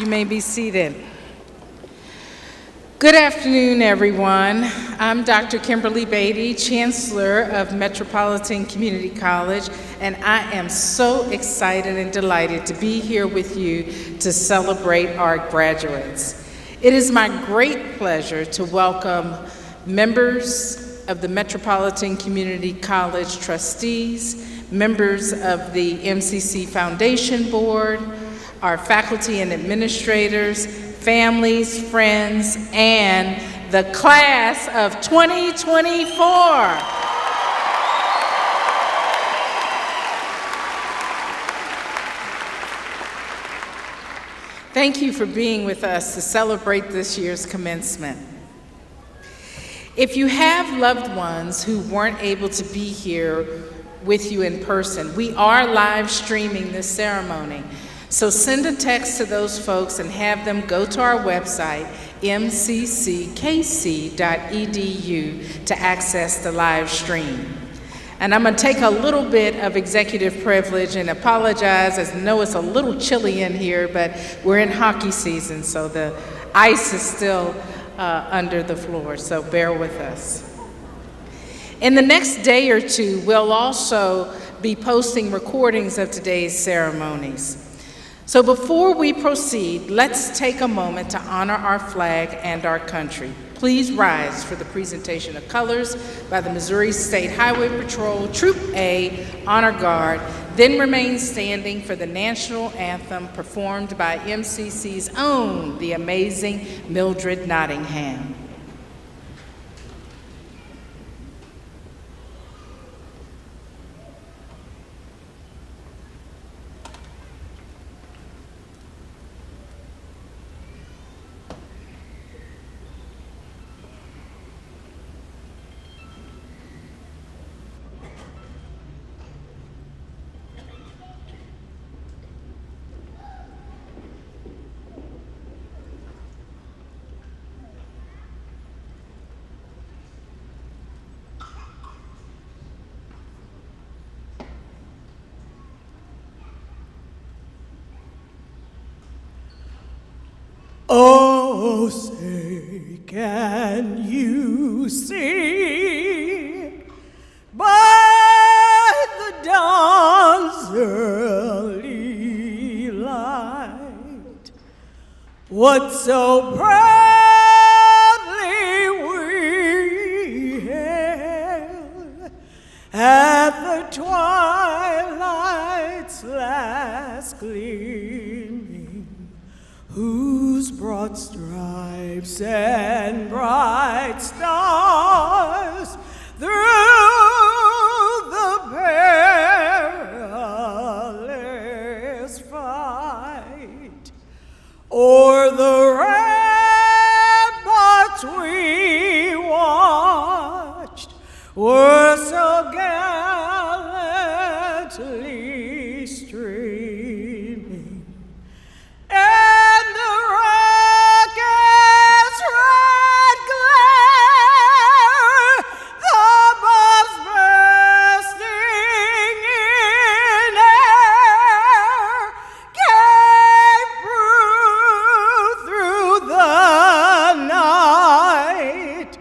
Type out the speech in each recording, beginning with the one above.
You may be seated. Good afternoon, everyone. I'm Dr. Kimberly Beatty, Chancellor of Metropolitan Community College, and I am so excited and delighted to be here with you to celebrate our graduates. It is my great pleasure to welcome members of the Metropolitan Community College trustees, members of the MCC Foundation Board, our faculty and administrators, families, friends, and the class of 2024. Thank you for being with us to celebrate this year's commencement. If you have loved ones who weren't able to be here with you in person, we are live streaming this ceremony. So send a text to those folks and have them go to our website, mcckc.edu, to access the live stream. And I'm going to take a little bit of executive privilege and apologize, as I know it's a little chilly in here, but we're in hockey season, so the ice is still under the floor, so bear with us. In the next day or two, we'll also be posting recordings of today's ceremonies. So before we proceed, let's take a moment to honor our flag and our country. Please rise for the presentation of colors by the Missouri State Highway Patrol, Troop A, Honor Guard, then remain standing for the national anthem performed by MCC's own, the amazing Mildred Nottingham. Oh, say, can you see by the dawn's early light what so proudly we hailed at the twilight's last gleaming, whose broad stripes and bright stars through the perilous fight o'er the ramparts we watched were so gallantly streaming, and the rocket's red glare, the bombs bursting in air, came through the night,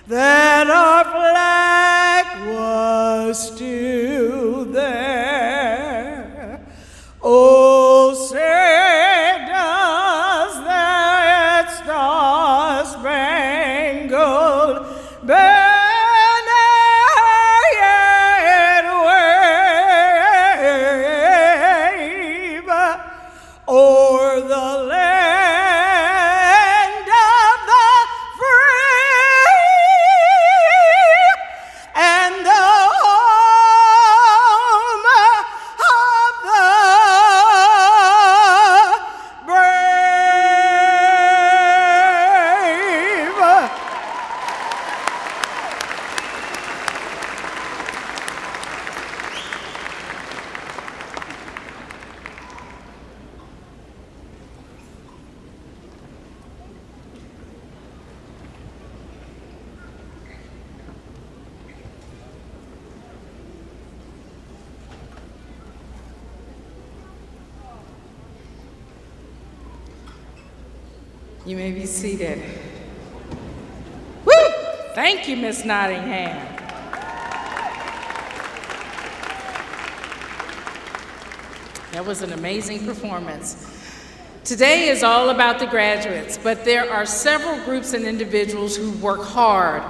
that our flag was still there. Oh, say does that star-spangled banner yet wave o'er the land of the free and the home You may be seated. Woo! Thank you, Miss Nottingham. That was an amazing performance. Today is all about the graduates, but there are several groups and individuals who work hard,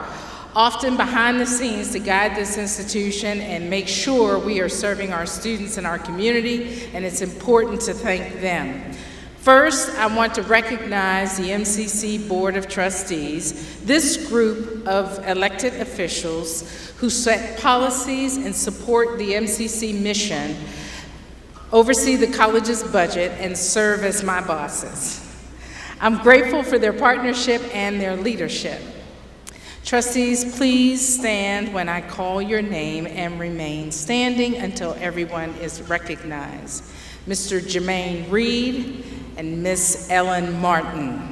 often behind the scenes, to guide this institution and make sure we are serving our students and our community, and it's important to thank them. First, I want to recognize the MCC Board of Trustees, this group of elected officials who set policies and support the MCC mission, oversee the college's budget, and serve as my bosses. I'm grateful for their partnership and their leadership. Trustees, please stand when I call your name and remain standing until everyone is recognized. Mr. Jermaine Reed and Miss Ellen Martin.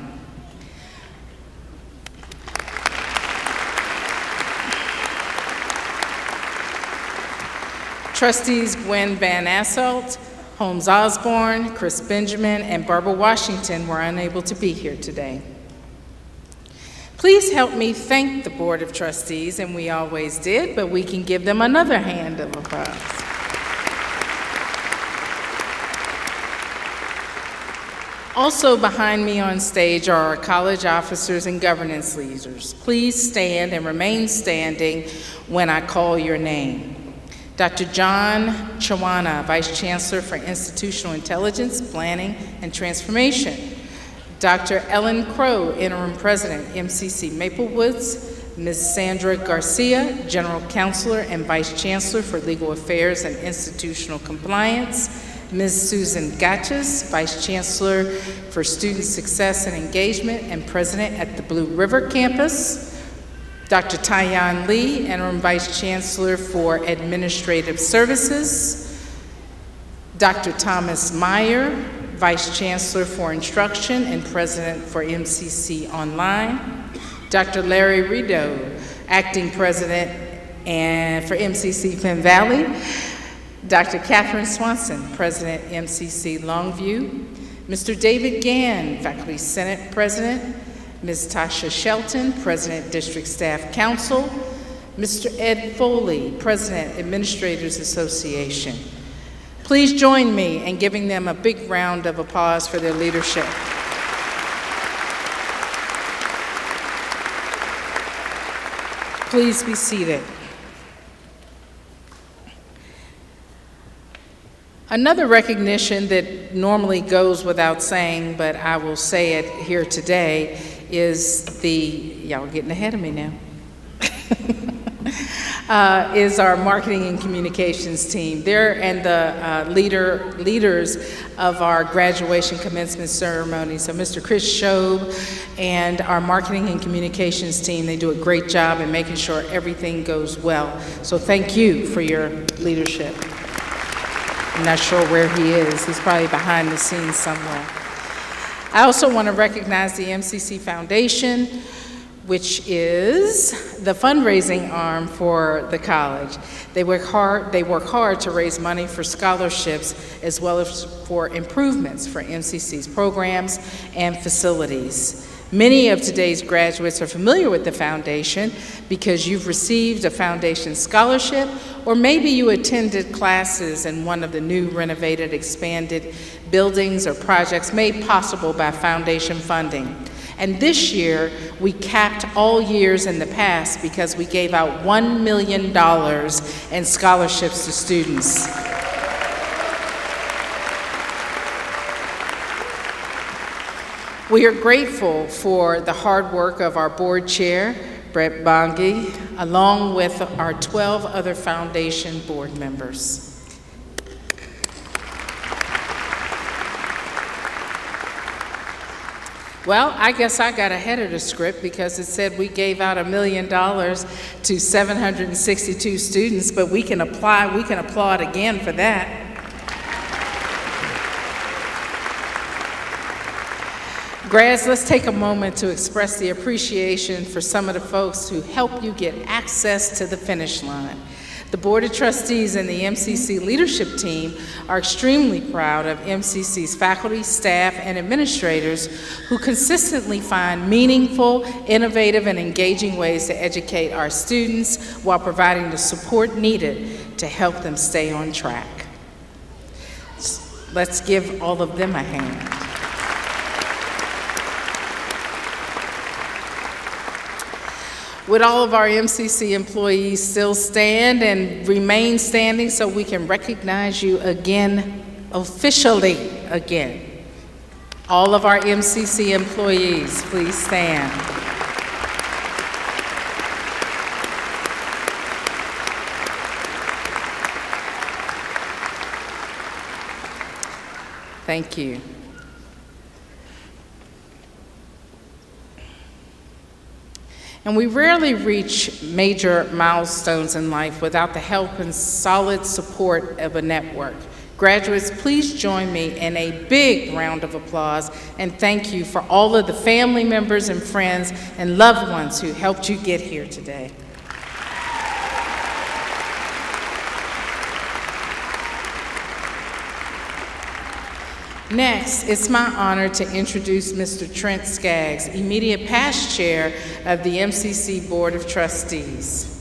Trustees Gwen Van Asselt, Holmes Osborne, Chris Benjamin, and Barbara Washington were unable to be here today. Please help me thank the Board of Trustees, and we always did, but we can give them another hand of applause. Also behind me on stage are our college officers and governance leaders. Please stand and remain standing when I call your name. Dr. John Chawana, Vice Chancellor for Institutional Intelligence, Planning, and Transformation. Dr. Ellen Crow, Interim President, MCC Maplewoods. Ms. Sandra Garcia, General Counselor and Vice Chancellor for Legal Affairs and Institutional Compliance. Ms. Susan Gatchis, Vice Chancellor for Student Success and Engagement and President at the Blue River Campus. Dr. Tyon Lee, Interim Vice Chancellor for Administrative Services. Dr. Thomas Meyer, Vice Chancellor for Instruction and President for MCC Online. Dr. Larry Rideau, Acting President and for MCC Penn Valley. Dr. Catherine Swanson, President, MCC Longview. Mr. David Gann, Faculty Senate President. Ms. Tasha Shelton, President, District Staff Council. Mr. Ed Foley, President, Administrators Association. Please join me in giving them a big round of applause for their leadership. Please be seated. Another recognition that normally goes without saying, but I will say it here today, is y'all getting ahead of me now, is our marketing and communications team. They're and the leaders of our graduation commencement ceremony. So Mr. Chris Shobe and our marketing and communications team, they do a great job in making sure everything goes well. So thank you for your leadership. I'm not sure where he is. He's probably behind the scenes somewhere. I also want to recognize the MCC Foundation, which is the fundraising arm for the college. They work hard to raise money for scholarships as well as for improvements for MCC's programs and facilities. Many of today's graduates are familiar with the foundation because you've received a foundation scholarship, or maybe you attended classes in one of the new renovated, expanded buildings or projects made possible by foundation funding. And this year, we capped all years in the past because we gave out $1 million in scholarships to students. We are grateful for the hard work of our board chair, Brett Bongi, along with our 12 other foundation board members. Well, I guess I got ahead of the script because it said we gave out $1 million to 762 students, but we can applaud again for that. Grads, let's take a moment to express the appreciation for some of the folks who help you get access to the finish line. The Board of Trustees and the MCC leadership team are extremely proud of MCC's faculty, staff, and administrators who consistently find meaningful, innovative, and engaging ways to educate our students while providing the support needed to help them stay on track. Let's give all of them a hand. Would all of our MCC employees still stand and remain standing so we can recognize you again, officially again? All of our MCC employees, please stand. Thank you. And we rarely reach major milestones in life without the help and solid support of a network. Graduates, please join me in a big round of applause and thank you for all of the family members and friends and loved ones who helped you get here today. Next, it's my honor to introduce Mr. Trent Skaggs, immediate past chair of the MCC Board of Trustees.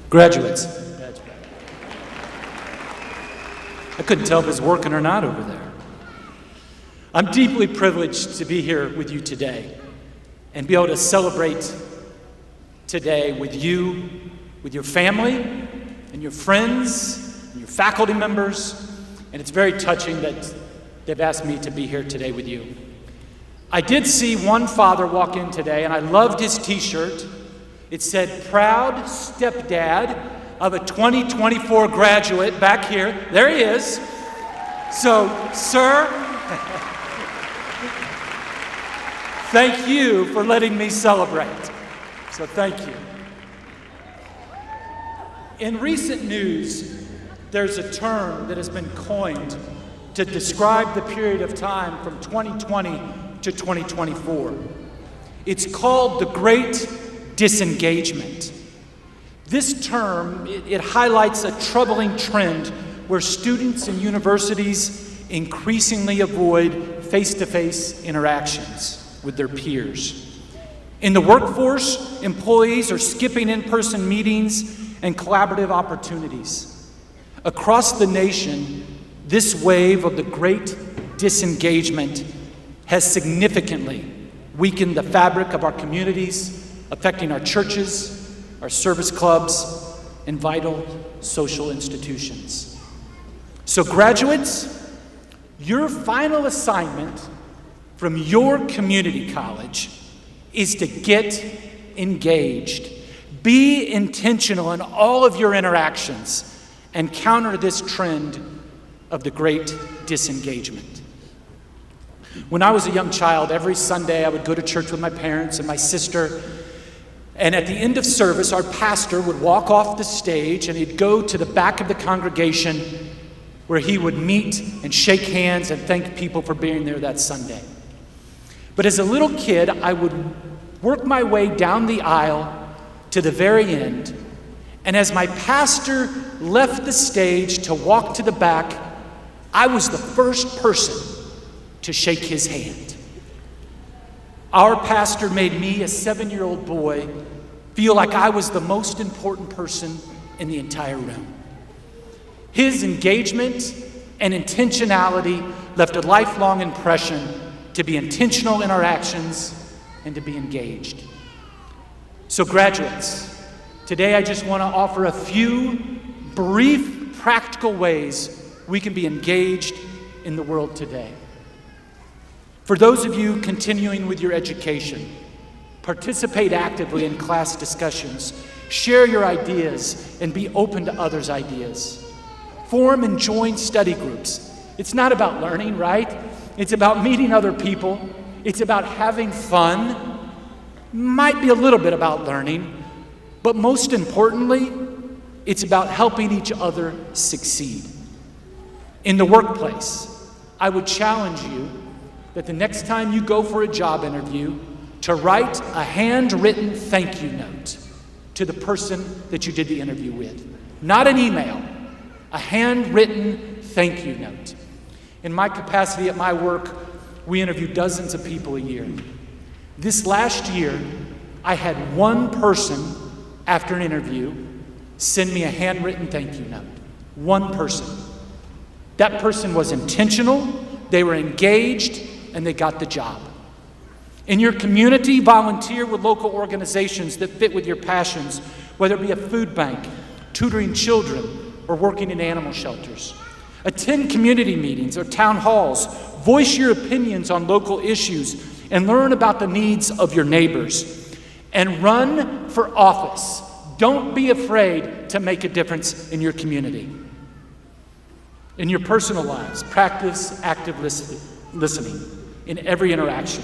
Graduates, I couldn't tell if it was working or not over there. I'm deeply privileged to be here with you today and be able to celebrate today with you, with your family and your friends and your faculty members, and it's very touching that they've asked me to be here today with you. I did see one father walk in today, and I loved his t-shirt. It said, "Proud stepdad of a 2024 graduate," back here. There he is. So, sir, thank you for letting me celebrate. So thank you. In recent news, there's a term that has been coined to describe the period of time from 2020 to 2024. It's called the Great Disengagement. This term, it highlights a troubling trend where students and universities increasingly avoid face-to-face interactions with their peers. In the workforce, employees are skipping in-person meetings and collaborative opportunities. Across the nation, this wave of the Great Disengagement has significantly weakened the fabric of our communities, affecting our churches, our service clubs, and vital social institutions. So graduates, your final assignment from your community college is to get engaged. Be intentional in all of your interactions and counter this trend of the Great Disengagement. When I was a young child, every Sunday I would go to church with my parents and my sister. And at the end of service, our pastor would walk off the stage and he'd go to the back of the congregation where he would meet and shake hands and thank people for being there that Sunday. But as a little kid, I would work my way down the aisle to the very end. And as my pastor left the stage to walk to the back, I was the first person to shake his hand. Our pastor made me, a 7-year-old boy, feel like I was the most important person in the entire room. His engagement and intentionality left a lifelong impression to be intentional in our actions and to be engaged. So graduates, today I just want to offer a few brief, practical ways we can be engaged in the world today. For those of you continuing with your education, participate actively in class discussions, share your ideas, and be open to others' ideas. Form and join study groups, It's not about learning, right? It's about meeting other people. It's about having fun. Might be a little bit about learning, but most importantly, it's about helping each other succeed. In the workplace, I would challenge you that the next time you go for a job interview, to write a handwritten thank you note to the person that you did the interview with. Not an email, a handwritten thank you note. In my capacity at my work, we interview dozens of people a year. This last year, I had one person after an interview send me a handwritten thank you note. One person. That person was intentional, they were engaged, and they got the job. In your community, volunteer with local organizations that fit with your passions, whether it be a food bank, tutoring children, or working in animal shelters. Attend community meetings or town halls. Voice your opinions on local issues and learn about the needs of your neighbors. And run for office. Don't be afraid to make a difference in your community. In your personal lives, practice active listening in every interaction.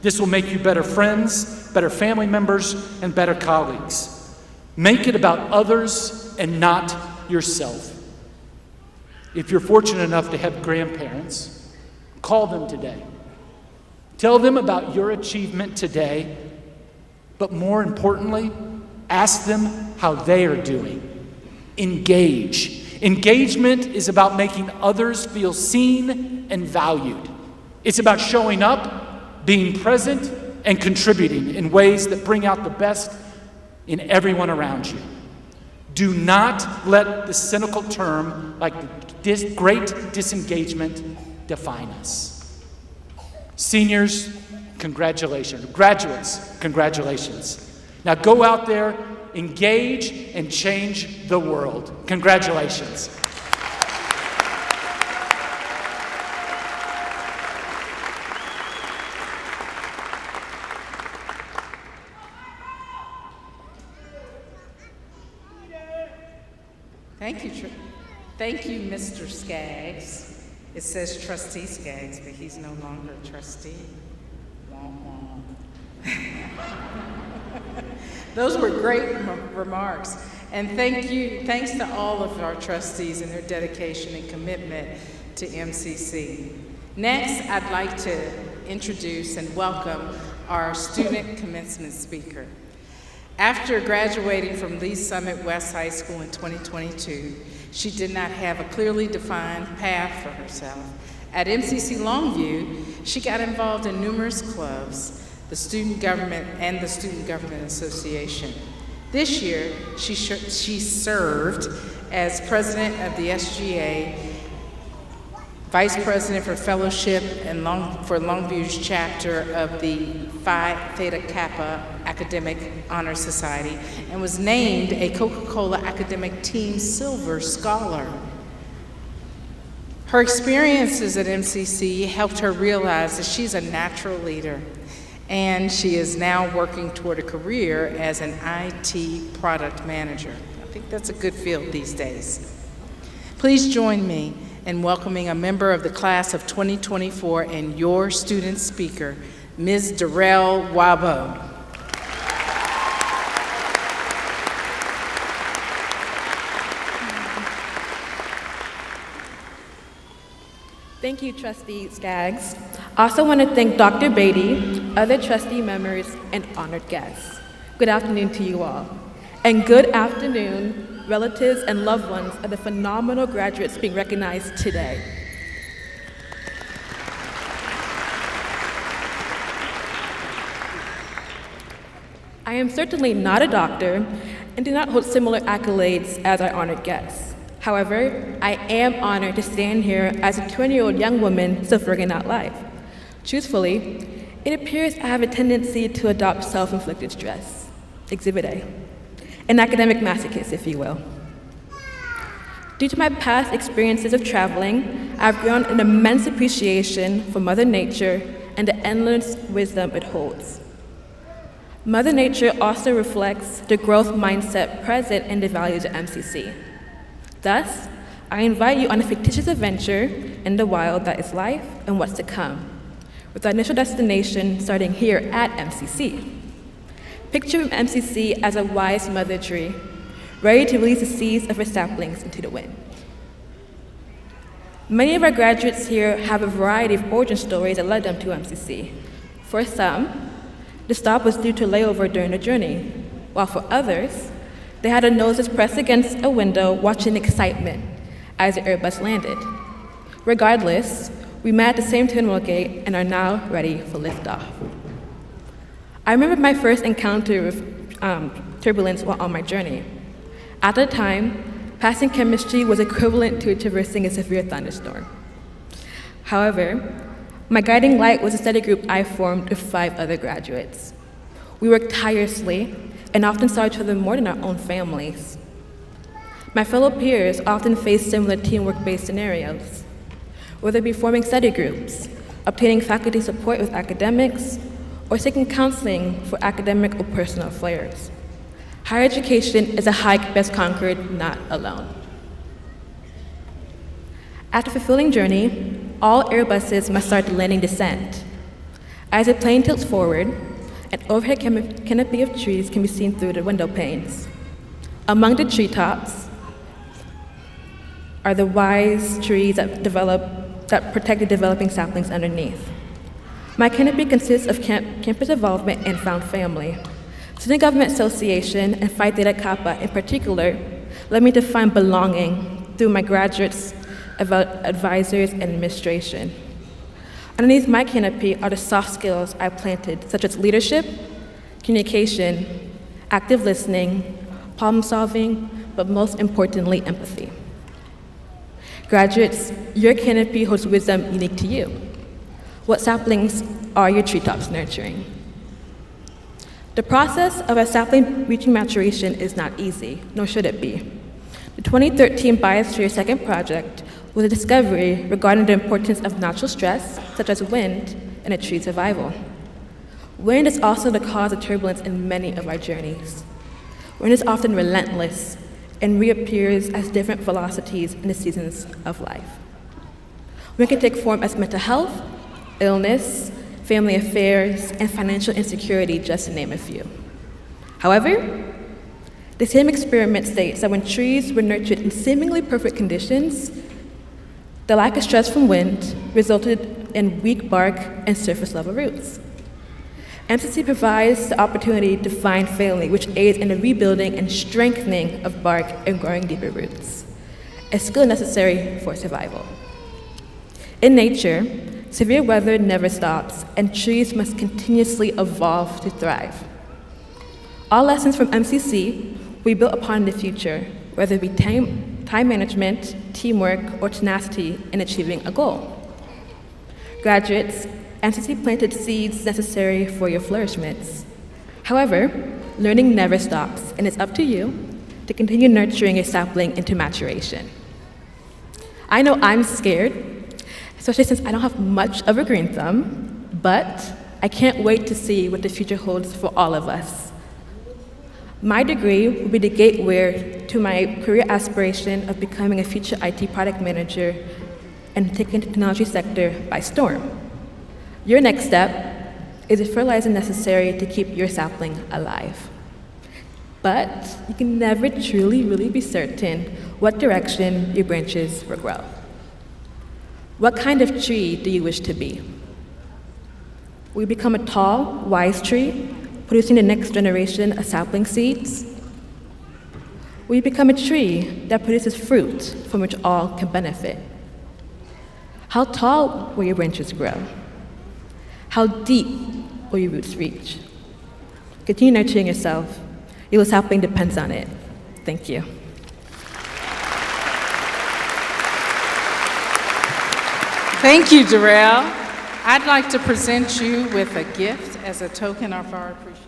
This will make you better friends, better family members, and better colleagues. Make it about others and not yourself. If you're fortunate enough to have grandparents, call them today. Tell them about your achievement today, but more importantly, ask them how they are doing. Engage. Engagement is about making others feel seen and valued. It's about showing up, being present, and contributing in ways that bring out the best in everyone around you. Do not let the cynical term like the great disengagement define us. Seniors, congratulations. Graduates, congratulations. Now go out there, engage, and change the world. Congratulations. Thank you, Mr. Skaggs. It says Trustee Skaggs, but he's no longer a trustee. Wah, wah. Those were great remarks. And thanks to all of our trustees and their dedication and commitment to MCC. Next, I'd like to introduce and welcome our student commencement speaker. After graduating from Lee Summit West High School in 2022, she did not have a clearly defined path for herself. At MCC Longview, she got involved in numerous clubs, the Student Government and the Student Government Association. This year, she served as president of the SGA, vice president for fellowship and for Longview's chapter of the Phi Theta Kappa Academic Honor Society, and was named a Coca-Cola Academic Team Silver Scholar. Her experiences at MCC helped her realize that she's a natural leader, and she is now working toward a career as an IT product manager. I think that's a good field these days. Please join me in welcoming a member of the class of 2024 and your student speaker, Ms. Darrell Wabo. Thank you, Trustee Skaggs. I also want to thank Dr. Beatty, other trustee members, and honored guests. Good afternoon to you all. And good afternoon, relatives and loved ones of the phenomenal graduates being recognized today. I am certainly not a doctor and do not hold similar accolades as our honored guests. However, I am honored to stand here as a 20-year-old young woman still figuring out life. Truthfully, it appears I have a tendency to adopt self-inflicted stress. Exhibit A. An academic masochist, if you will. Due to my past experiences of traveling, I've grown an immense appreciation for Mother Nature and the endless wisdom it holds. Mother Nature also reflects the growth mindset present in the values of MCC. Thus, I invite you on a fictitious adventure in the wild that is life and what's to come, with our initial destination starting here at MCC. Picture MCC as a wise mother tree, ready to release the seeds of her saplings into the wind. Many of our graduates here have a variety of origin stories that led them to MCC. For some, the stop was due to layover during the journey, while for others, they had their noses pressed against a window watching excitement as the Airbus landed. Regardless, we met at the same terminal gate and are now ready for liftoff. I remember my first encounter with turbulence while on my journey. At the time, passing chemistry was equivalent to traversing a severe thunderstorm. However, my guiding light was a study group I formed with 5 other graduates. We worked tirelessly and often saw each other more than our own families. My fellow peers often faced similar teamwork-based scenarios, whether it be forming study groups, obtaining faculty support with academics, or seeking counseling for academic or personal affairs. Higher education is a hike best conquered, not alone. After a fulfilling journey, all Airbuses must start the landing descent. As the plane tilts forward, an overhead canopy of trees can be seen through the window panes. Among the treetops are the wise trees that protect the developing saplings underneath. My canopy consists of campus involvement and found family. Student Government Association and Phi Theta Kappa in particular led me to find belonging through my graduates, advisors, and administration. Underneath my canopy are the soft skills I planted, such as leadership, communication, active listening, problem solving, but most importantly, empathy. Graduates, your canopy holds wisdom unique to you. What saplings are your treetops nurturing? The process of a sapling reaching maturation is not easy, nor should it be. The 2013 Biosphere Second Project was a discovery regarding the importance of natural stress, such as wind, in a tree's survival. Wind is also the cause of turbulence in many of our journeys. Wind is often relentless and reappears as different velocities in the seasons of life. Wind can take form as mental health, illness, family affairs, and financial insecurity, just to name a few. However, the same experiment states that when trees were nurtured in seemingly perfect conditions, the lack of stress from wind resulted in weak bark and surface level roots. MCC provides the opportunity to find family, which aids in the rebuilding and strengthening of bark and growing deeper roots, a skill necessary for survival. In nature, severe weather never stops, and trees must continuously evolve to thrive. All lessons from MCC we built upon in the future, whether it be time management, teamwork, or tenacity in achieving a goal. Graduates, MCC planted seeds necessary for your flourishments. However, learning never stops, and it's up to you to continue nurturing a sapling into maturation. I know I'm scared, especially since I don't have much of a green thumb, but I can't wait to see what the future holds for all of us. My degree will be the gateway to my career aspiration of becoming a future IT product manager and taking the technology sector by storm. Your next step is the fertilizer necessary to keep your sapling alive. But you can never truly, really be certain what direction your branches will grow. What kind of tree do you wish to be? Will you become a tall, wise tree, producing the next generation of sapling seeds? Will you become a tree that produces fruit from which all can benefit? How tall will your branches grow? How deep will your roots reach? Continue nurturing yourself. Your sapling depends on it. Thank you. Thank you, Darrell. I'd like to present you with a gift as a token of our appreciation.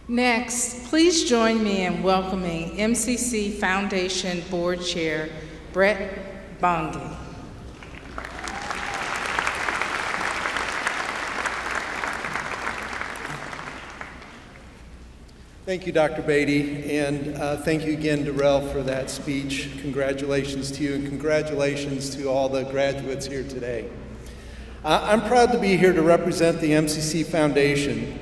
Next, please join me in welcoming MCC Foundation Board Chair Brett Bongi. Thank you, Dr. Beatty, and thank you again, Darrell, for that speech. Congratulations to you, and congratulations to all the graduates here today. I'm proud to be here to represent the MCC Foundation.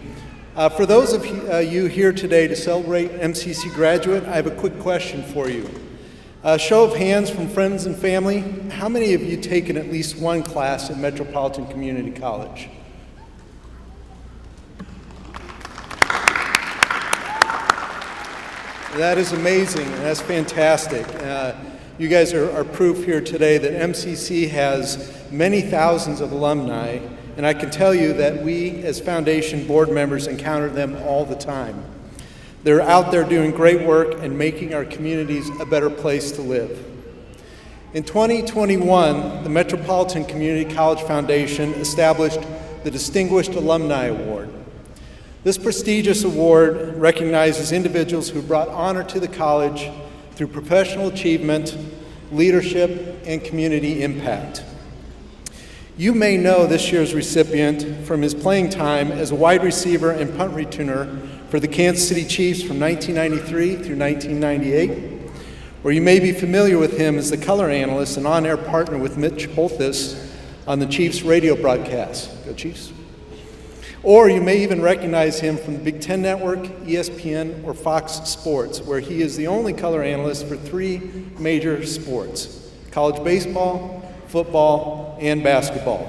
For those of you here today to celebrate MCC graduate, I have a quick question for you. Show of hands from friends and family, how many of you taken at least one class at Metropolitan Community College? That is amazing, and that's fantastic. You guys are proof here today that MCC has many thousands of alumni, and I can tell you that we as Foundation board members encounter them all the time. They're out there doing great work and making our communities a better place to live. In 2021, the Metropolitan Community College Foundation established the Distinguished Alumni Award. This prestigious award recognizes individuals who brought honor to the college through professional achievement, leadership, and community impact. You may know this year's recipient from his playing time as a wide receiver and punt returner for the Kansas City Chiefs from 1993 through 1998, or you may be familiar with him as the color analyst and on-air partner with Mitch Holthus on the Chiefs radio broadcast. Go Chiefs! Or you may even recognize him from the Big Ten Network, ESPN, or Fox Sports, where he is the only color analyst for 3 major sports: college baseball, football, and basketball.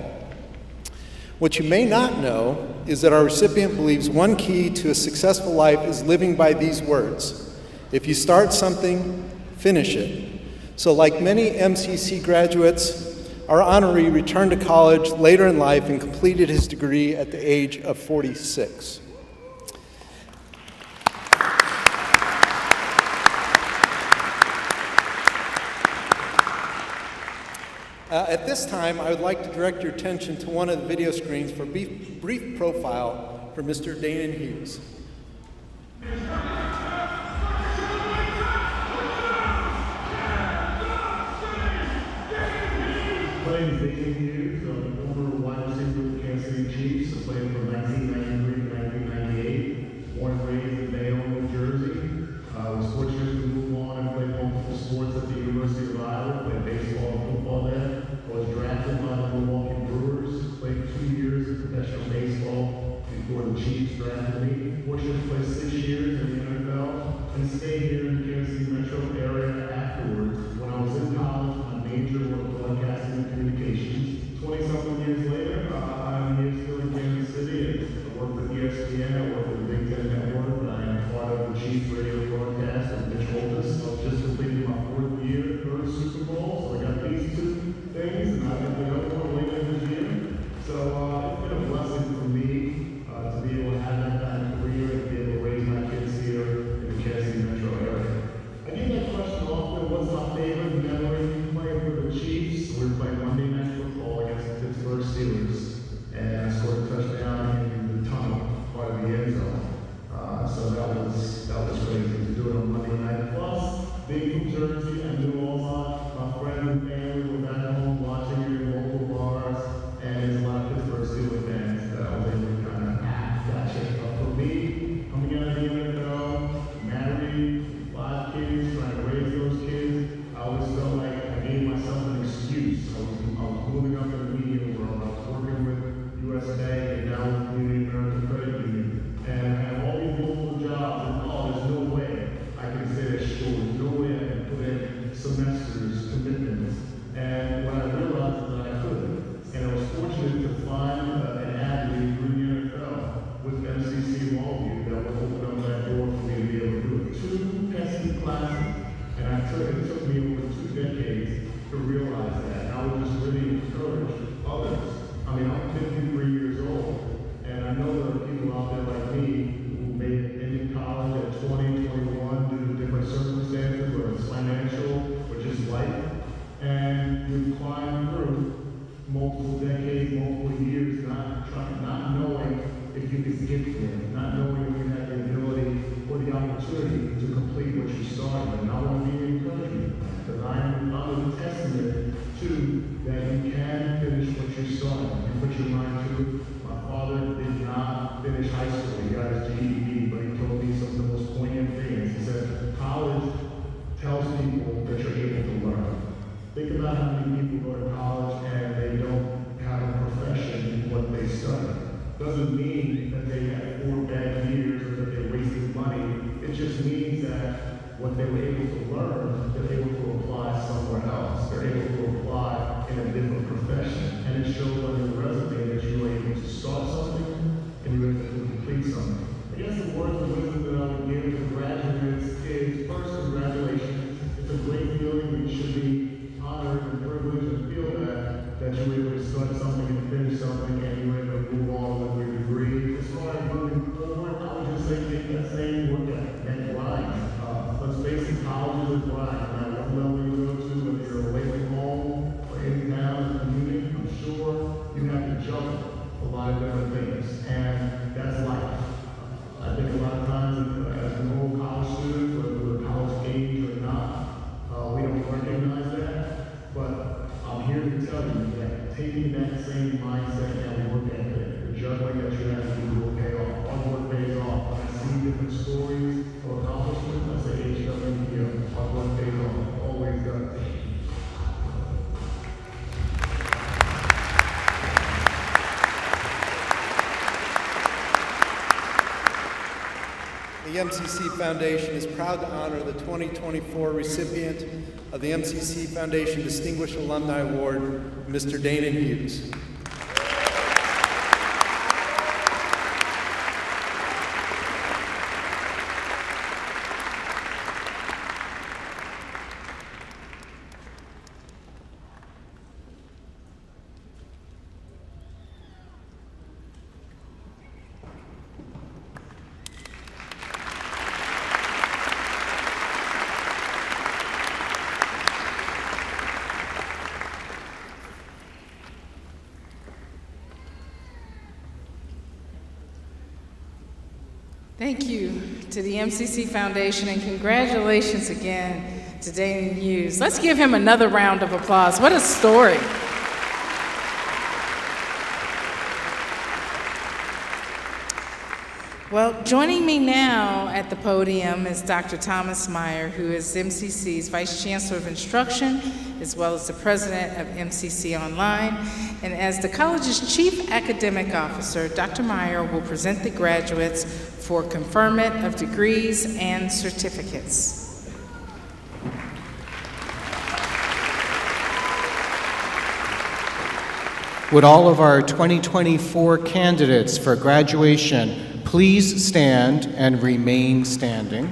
What you may not know is that our recipient believes one key to a successful life is living by these words: if you start something, finish it. So like many MCC graduates, our honoree returned to college later in life and completed his degree at the age of 46. At this time, I would like to direct your attention to one of the video screens for a brief profile for Mr. Danon Hughes. Playing Danon Hughes, former wide receiver with the Kansas City Chiefs, played from 1993 to 1998, born and raised in Bayonne, New Jersey. Was fortunate to move on and play multiple sports at the University of Iowa, played baseball and football there. Was drafted by the Milwaukee Brewers, played 2 years in professional baseball before the Chiefs drafted me. Fortunate to play 6 years in the NFL and stay here in the Kansas City metro area afterwards. When I was in college, my major was broadcasting and communications. 20-something years later, I'm here still in Kansas City. I work with ESPN, I work with the Big Ten Network, I am part of the Chiefs radio broadcast with Mitch Holthus. So just completed my 4th year, 3rd Super Bowl, so I got these 2 things, and I got the other one later this year. So it's been a blessing for me to be able to have that kind of career and be able to raise my kids here in the Kansas City metro area. I get that question often: what's my favorite memory playing for the Chiefs? We were playing Monday Night Football against the Pittsburgh Steelers, and I scored a touchdown in the tunnel, part of the end zone. So that was crazy to do it on Monday night. Plus, being from Jersey, I knew all my friends and family were back home watching it in local bars, and there's a lot of Pittsburgh Steelers fans that I was able to kind of gotcha. But for me, coming out of the NFL, married, 5 kids, trying to raise those kids, I always felt like I gave myself an excuse. I was moving up in the media world. I was working with USA and now with the American Credit Union. And I have all these multiple jobs, and there's no way I can stay at school. There's no way I can put in semesters, commitments. And what I realized is that I couldn't. And I was fortunate to find an avenue through the NFL with MCC Longview that would open up that door for me to be able to do it. 2 testing classes, and it took me over 2 decades to realize that. And I would just really encourage others. I mean, I'm 53 years old, and I know there are people out there like me who made it in college at 20, 21 due to different circumstances, whether it's financial or just life. And we've climbed through multiple decades, multiple years, not knowing if you could get there, not knowing if you had the ability opportunity to complete what you started. And I want to be encouraging because I'm a testament to that you can finish what you started. You put your mind to it. My father did not finish high school. He got his GED, but he told me some of the most poignant things. He said, college tells people that you're able to learn. Think about how many people go to college and they don't have a profession in what they study. Doesn't mean that they had 4 bad years or that they wasted money. It just means that what they were able to learn, they're able to apply somewhere else. They're able to apply in a different profession. And it shows on your resume that you were able to start something and you were able to complete something. I guess the words of wisdom that I would give to graduates is, first, congratulations. It's a great feeling. You should be honored and privileged and feel that you were able to start something and finish something and you were able to move on with your degree. As far as moving forward, I would just say take that same work ethic and grind. Let's face it, college is a grind. No matter what level you go to, whether you're away from home or in town or community, I'm sure you have to juggle a lot of different things. And that's life. I think a lot of times as normal college students, whether we're college age or not, we don't recognize that. But I'm here to tell you that taking that same mindset and work ethic, the juggling that you have to do will pay off. Hard work pays off. When I see different stories of accomplishment, I say HWPO. Hard work pays off. Always does. The MCC Foundation is proud to honor the 2024 recipient of the MCC Foundation Distinguished Alumni Award, Mr. Dana Hughes. Thank you to the MCC Foundation and congratulations again to Dana Hughes. Let's give him another round of applause. What a story. Well, joining me now at the podium is Dr. Thomas Meyer, who is MCC's Vice Chancellor of Instruction, as well as the President of MCC Online. And as the college's Chief Academic Officer, Dr. Meyer will present the graduates for conferment of degrees and certificates. Would all of our 2024 candidates for graduation please stand and remain standing?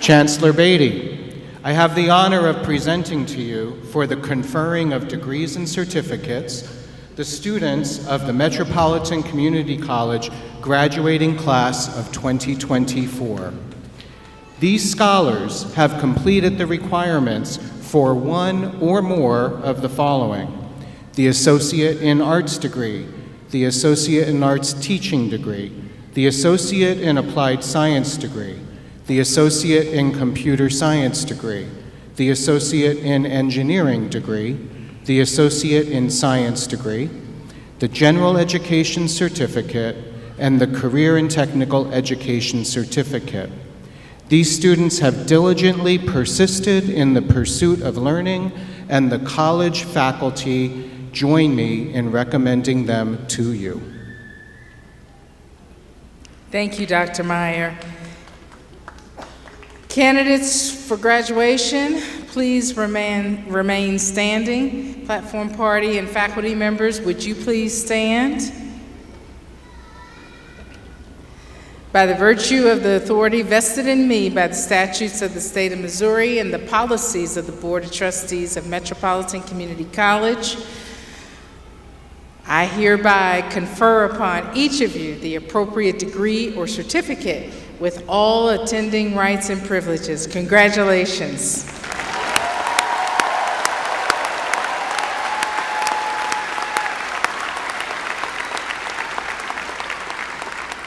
Chancellor Beatty, I have the honor of presenting to you for the conferring of degrees and certificates the students of the Metropolitan Community College graduating class of 2024. These scholars have completed the requirements for one or more of the following: the Associate in Arts degree, the Associate in Arts Teaching degree, the Associate in Applied Science degree, the Associate in Computer Science degree, the Associate in Engineering degree, the Associate in Science degree, the General Education Certificate, and the Career and Technical Education Certificate. These students have diligently persisted in the pursuit of learning, and the college faculty join me in recommending them to you. Thank you, Dr. Meyer. Candidates for graduation, please remain standing. Platform party and faculty members, would you please stand? By the virtue of the authority vested in me by the statutes of the state of Missouri and the policies of the Board of Trustees of Metropolitan Community College, I hereby confer upon each of you the appropriate degree or certificate with all attending rights and privileges. Congratulations.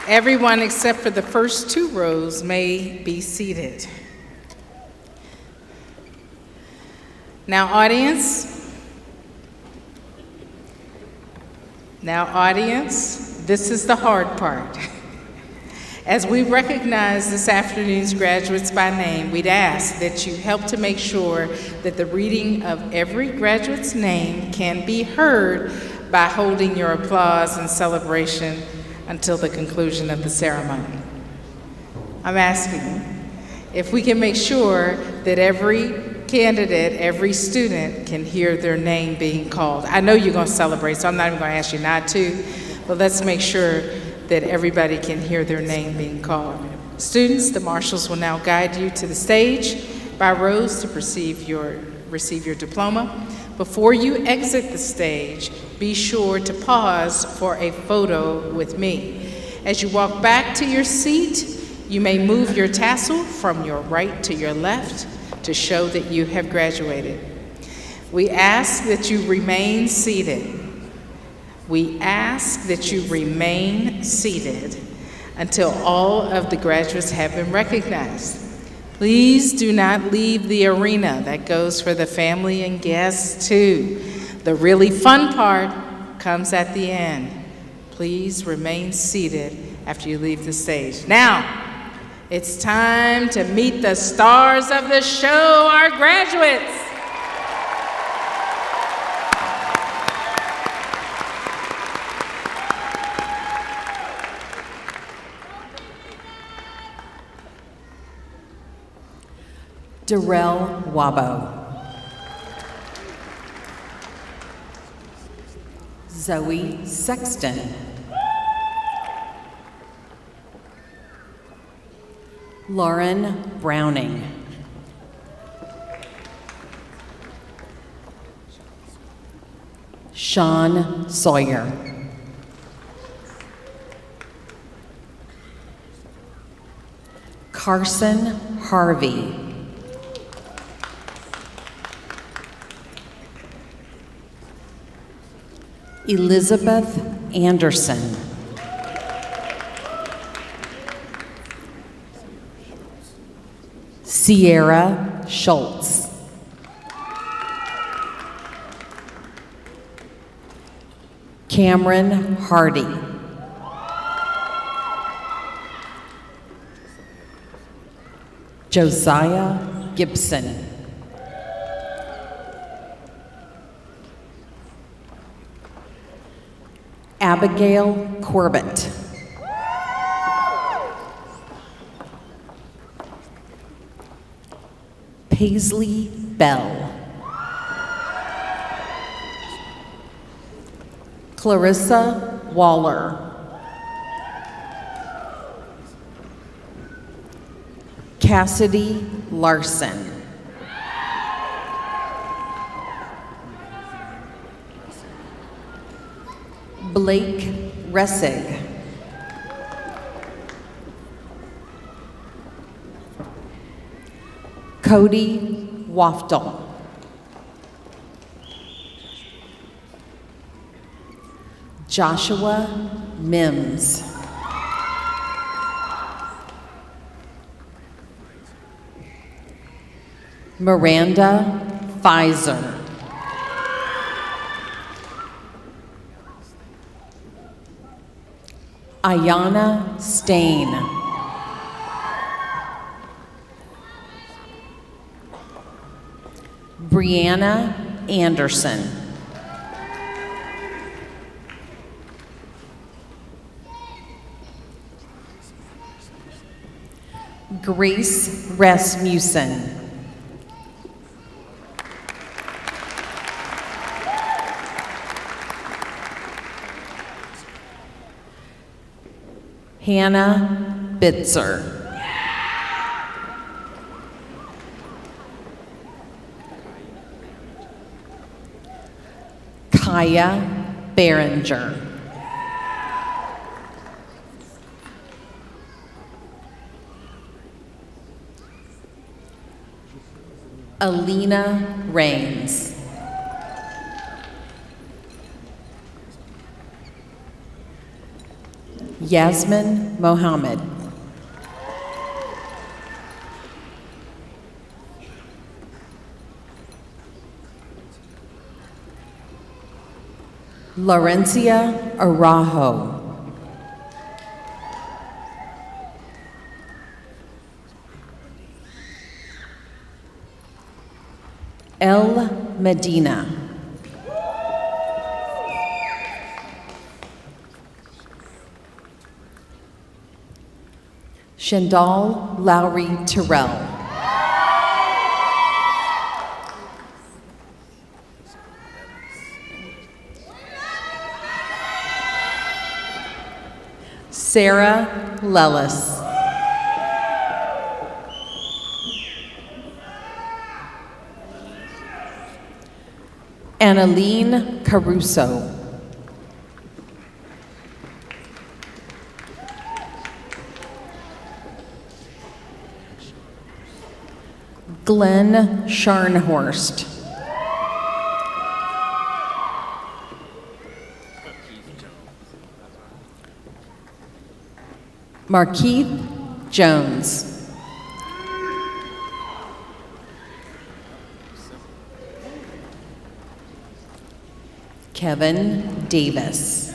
Everyone except for the first two rows may be seated. Now, audience, this is the hard part. As we recognize this afternoon's graduates by name, we'd ask that you help to make sure that the reading of every graduate's name can be heard by holding your applause and celebration until the conclusion of the ceremony. I'm asking if we can make sure that every candidate, every student can hear their name being called. I know you're going to celebrate, so I'm not even going to ask you not to, but let's make sure that everybody can hear their name being called. Students, the marshals will now guide you to the stage by rows to receive your diploma. Before you exit the stage, be sure to pause for a photo with me. As you walk back to your seat, you may move your tassel from your right to your left to show that you have graduated. We ask that you remain seated. We ask that you remain seated until all of the graduates have been recognized. Please do not leave the arena. That goes for the family and guests too. The really fun part comes at the end. Please remain seated after you leave the stage. Now, it's time to meet the stars of the show, our graduates. Darrell Wabo. Zoe Sexton. Lauren Browning. Sean Sawyer. Carson Harvey. Elizabeth Anderson. Sierra Schultz. Cameron Hardy. Josiah Gibson. Abigail Corbett. Paisley Bell. Clarissa Waller. Cassidy Larson. Blake Ressig. Cody Waftel. Joshua Mims. Miranda Pfizer. Ayana Stain. Brianna Anderson. Grace Rasmussen. Hannah Bitzer. Kaya Behringer. Alina Rains. Yasmin Mohammed. Laurencia Araujo. El Medina. Shandal Lowry Terrell. Sarah Lellis. Annaline Caruso. Glenn Scharnhorst. Markeith Jones. Kevin Davis.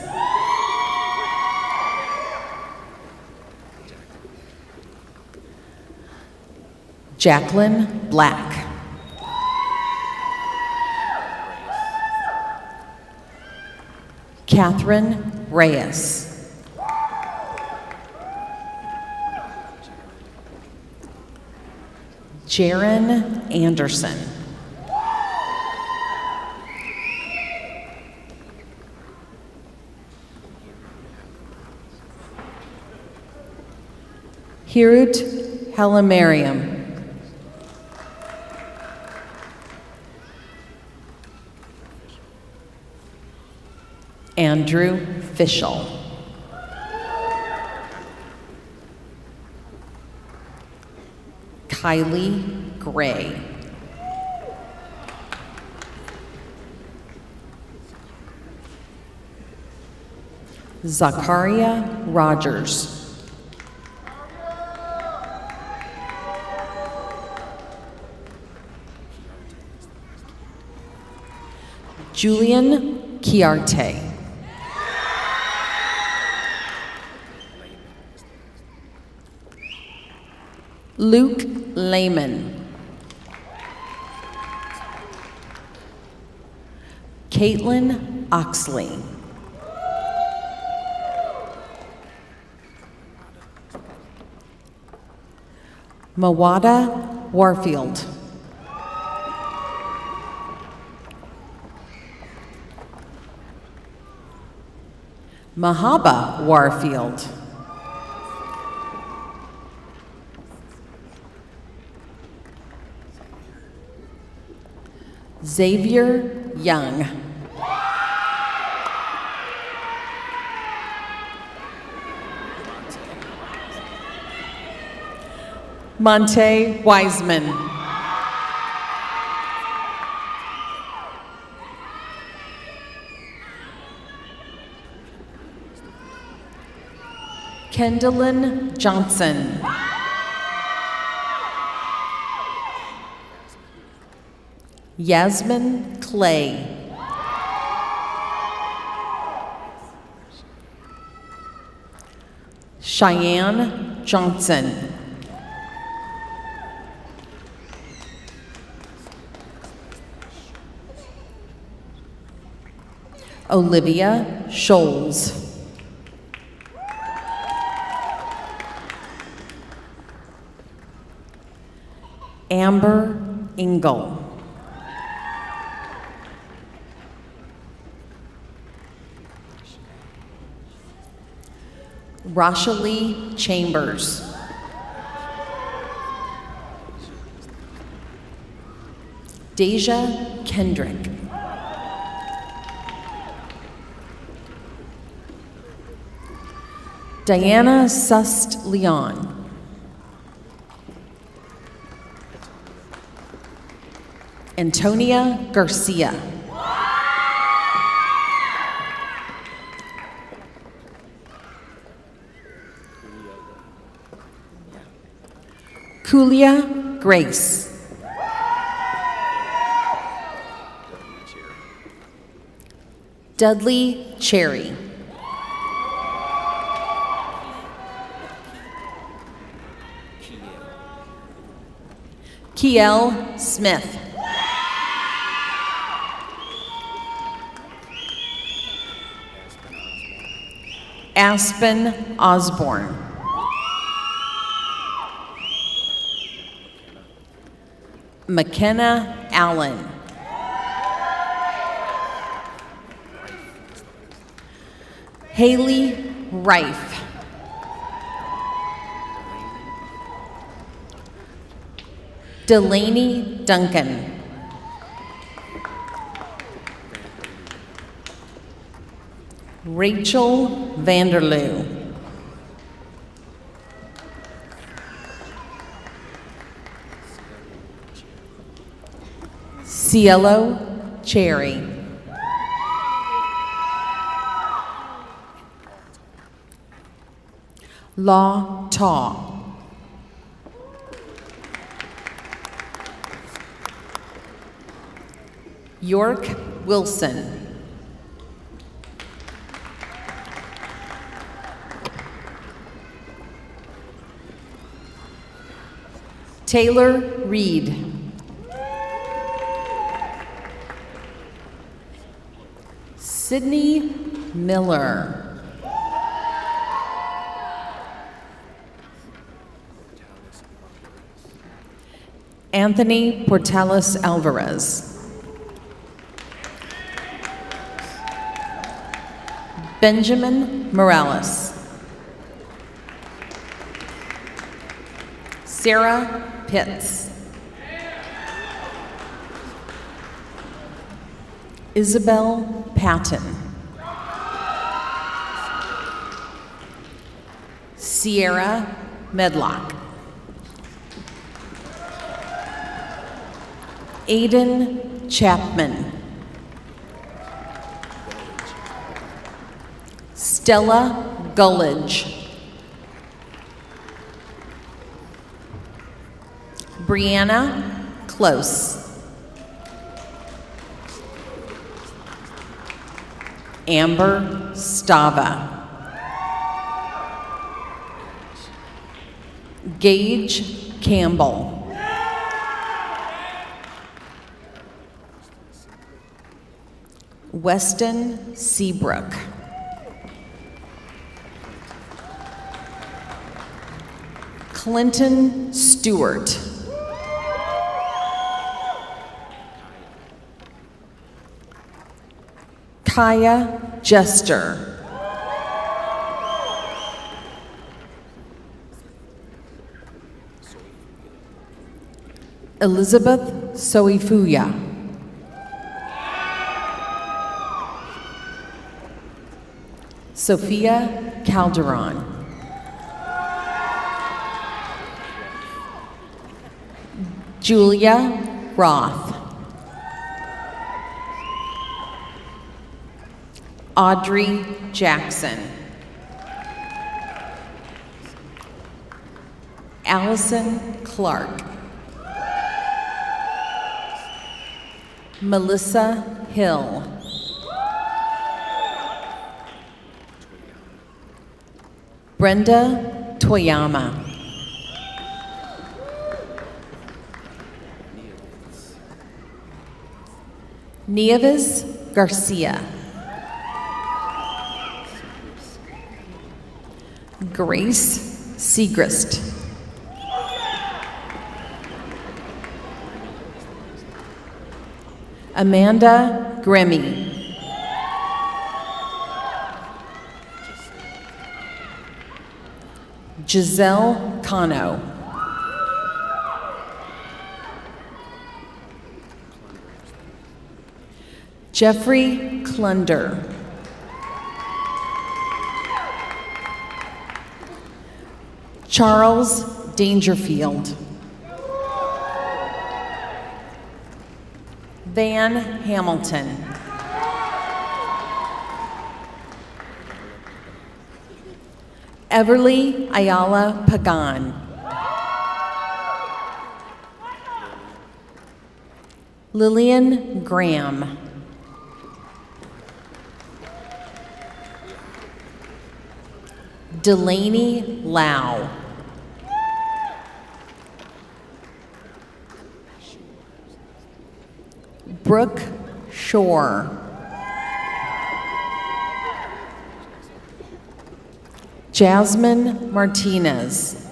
Jacqueline Black. Catherine Reyes. Jaron Anderson. Hirut Halamariam. Andrew Fischel. Kylie Gray. Zakaria Rogers. Julian Chiarte. Luke Lehman. Caitlin Oxley. Mawada Warfield. Mahaba Warfield. Xavier Young. Monte Wiseman. Kendallin Johnson. Yasmin Clay. Cheyenne Johnson. Olivia Scholes. Amber Engel. Rashalee Chambers. Deja Kendrick. Diana Sust Leon. Antonia Garcia. Kulia Grace. Dudley Cherry. Kiel Smith. Aspen Osborne. McKenna Allen. Haley Rife. Delaney Duncan. Rachel Vanderloo. Cielo Cherry. Law Taw. York Wilson. Taylor Reed. Sydney Miller. Anthony Portales Alvarez. Benjamin Morales. Sarah Pitts. Isabel Patton. Sierra Medlock. Aiden Chapman. Stella Gullidge. Brianna Close. Amber Stava. Gage Campbell. Weston Seabrook. Clinton Stewart. Kaya Jester. Elizabeth Soifuya. Sophia Calderon. Julia Roth. Audrey Jackson. Allison Clark. Melissa Hill. Brenda Toyama. Nieves Garcia. Grace Segrist. Amanda Gremmy. Giselle Cano. Jeffrey Clunder. Charles Dangerfield. Van Hamilton. Everly Ayala Pagan. Lillian Graham. Delaney Lau. Brooke Shore. Jasmine Martinez.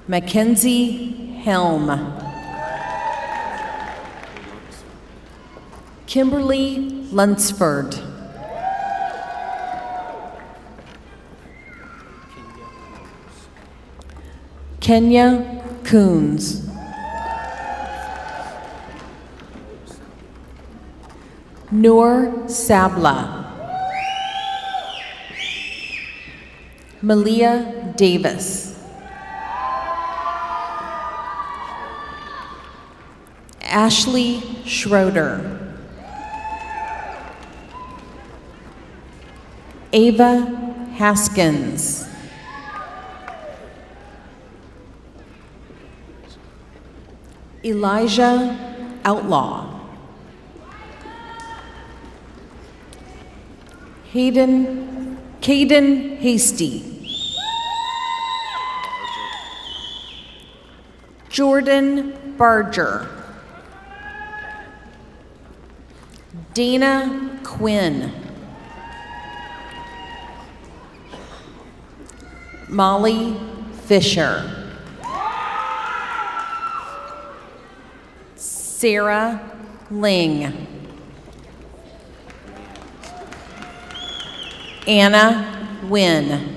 Mackenzie Helm. Kimberly Lunsford. Kenya Coons. Noor Sabla. Malia Davis. Ashley Schroeder. Ava Haskins. Elijah Outlaw. Caden Hasty. Jordan Barger. Dana Quinn. Molly Fisher. Sarah Ling. Anna Wynn.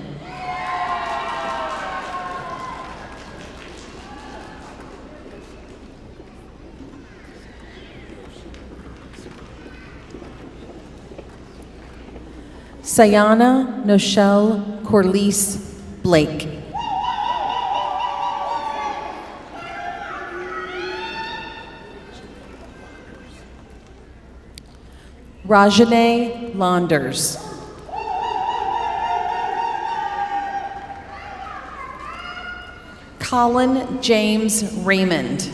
Sayana Noshelle Corliss Blake. Rajane Launders. Colin James Raymond.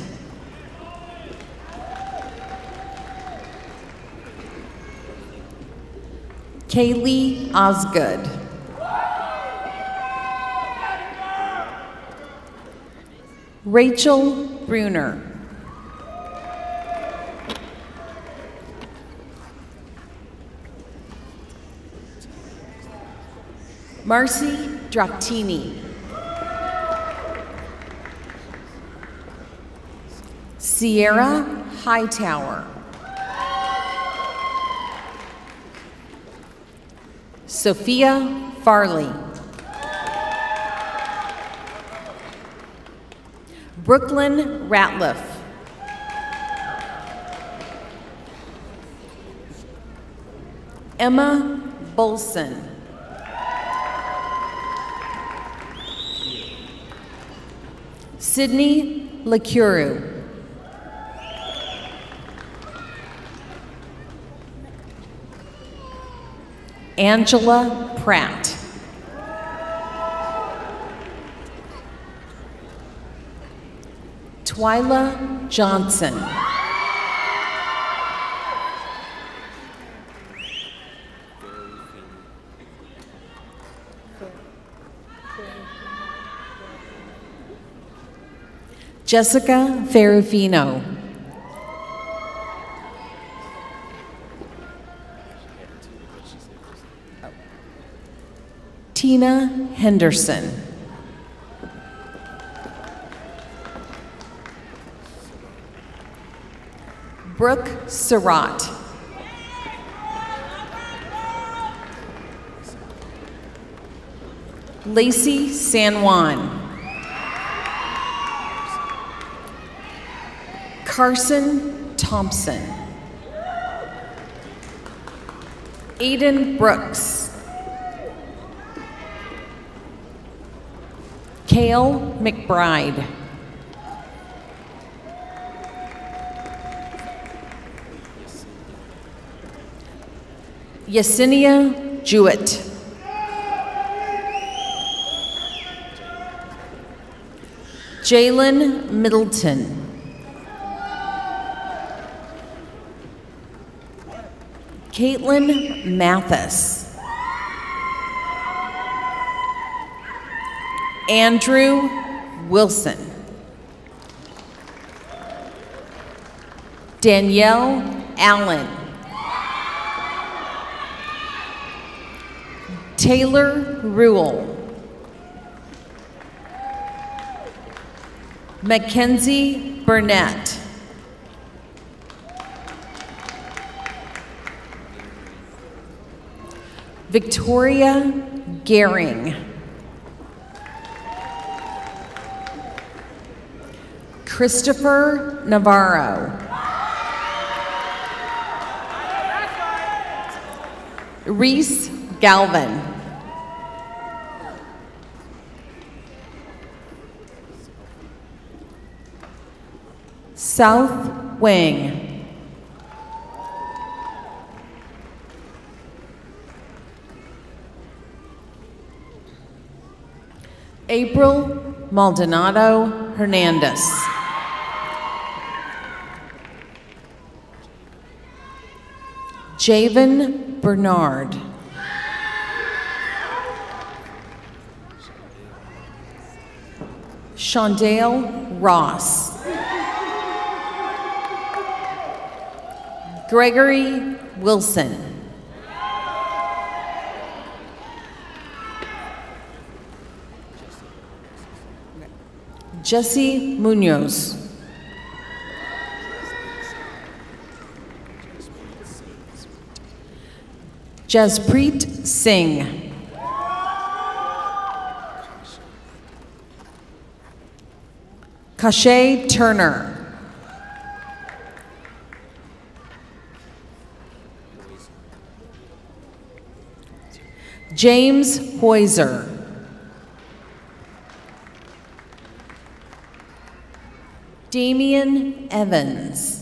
Kaylee Osgood. Rachel Bruner. Marcy Drattini. Sierra Hightower. Sophia Farley. Brooklyn Ratliff. Emma Bolson. Sydney Lecuru. Angela Pratt. Twyla Johnson. Jessica Ferrufino. Tina Henderson. Brooke Surratt. Lacey San Juan. Carson Thompson. Aiden Brooks. Cale McBride. Yesenia Jewett. Jalen Middleton. Caitlin Mathis. Andrew Wilson. Danielle Allen. Taylor Rule. Mackenzie Burnett. Victoria Gehring. Christopher Navarro. Reese Galvin. South Wing. April Maldonado Hernandez. Javen Bernard. Shondale Ross. Gregory Wilson. Jesse Munoz. Jaspreet Singh. Kashay Turner. James Hoyser. Damian Evans.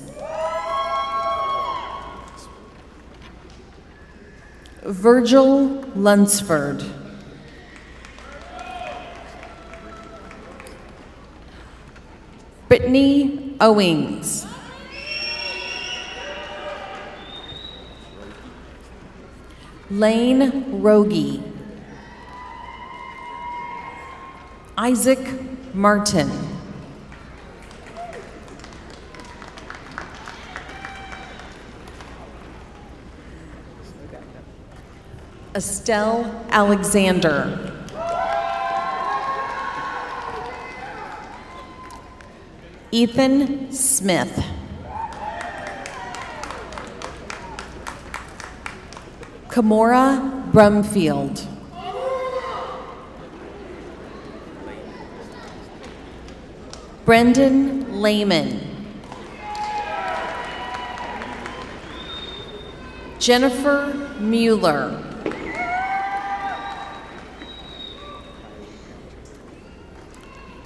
Virgil Lunsford. Brittany Owings. Lane Rogie. Isaac Martin. Estelle Alexander. Ethan Smith. Kamora Brumfield. Brendan Lehman. Jennifer Mueller.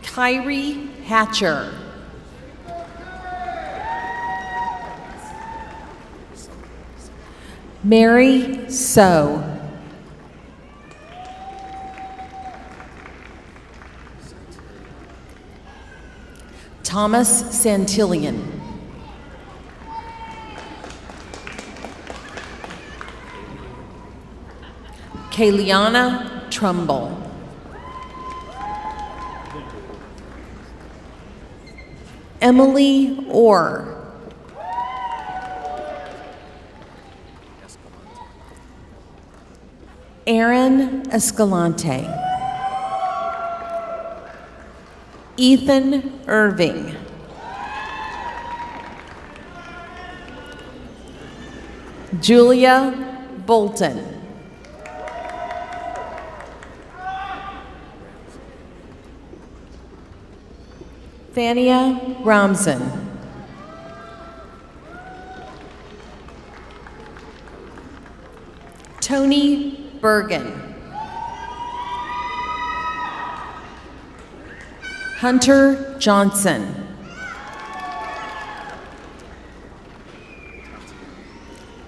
Kyrie Hatcher. Mary So. Thomas Santillion. Kayliana Trumbull. Emily Orr. Aaron Escalante. Ethan Irving. Julia Bolton. Thania Ramson. Tony Bergen. Hunter Johnson.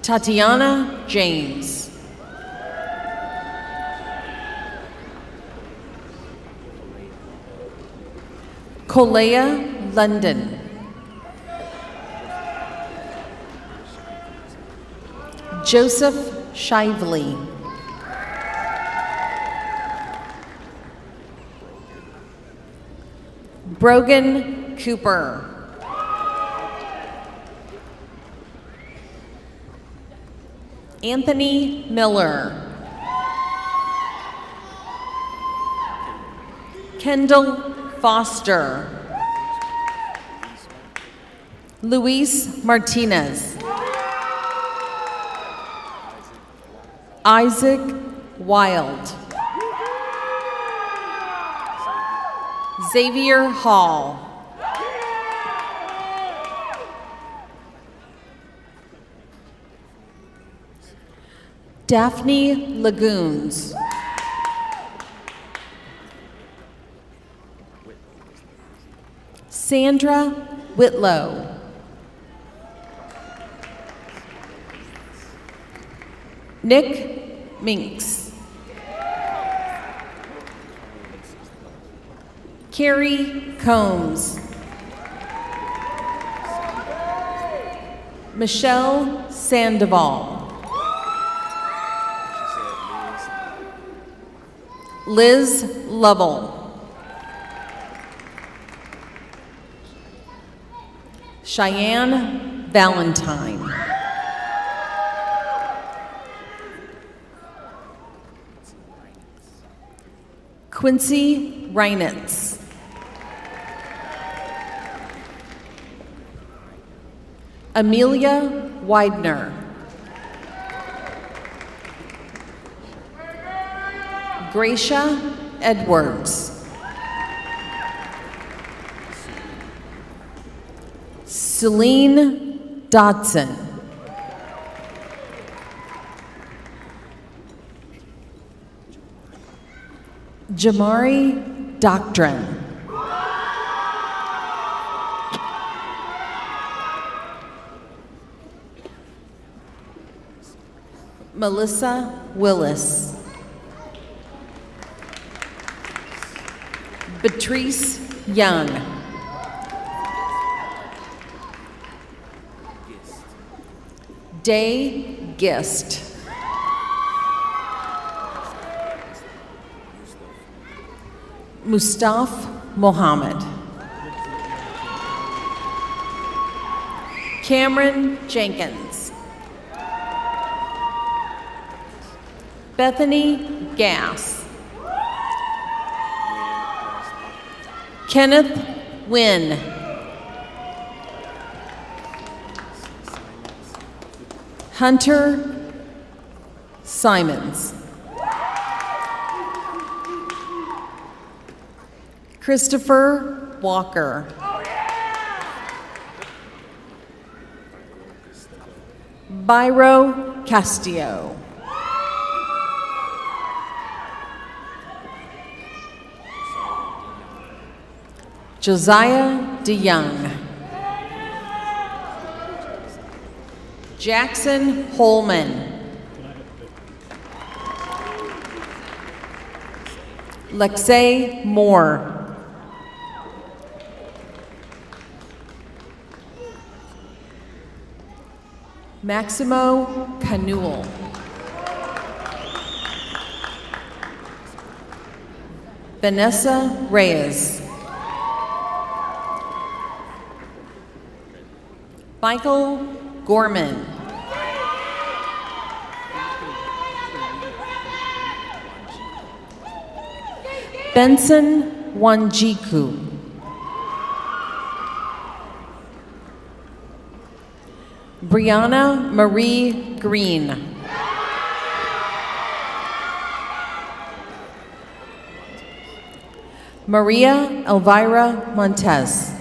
Tatiana James. Kolea London. Joseph Shively. Brogan Cooper. Anthony Miller. Kendall Foster. Luis Martinez. Isaac Wild. Xavier Hall. Daphne Lagoons. Sandra Whitlow. Nick Minks. Carrie Combs. Michelle Sandoval. Liz Lovell. Cheyenne Valentine. Quincy Reinitz. Amelia Widener. Gracia Edwards. Celine Dodson. Jamari Doctrine. Melissa Willis. Patrice Young. Day Gist. Mustaf Mohammed. Cameron Jenkins. Bethany Gass. Kenneth Wynn. Hunter Simons. Christopher Walker. Byro Castillo. Josiah DeYoung. Jackson Holman. Lexay Moore. Maximo Canul. Vanessa Reyes. Michael Gorman. Benson Wanjiku. Brianna Marie Green. Maria Elvira Montez.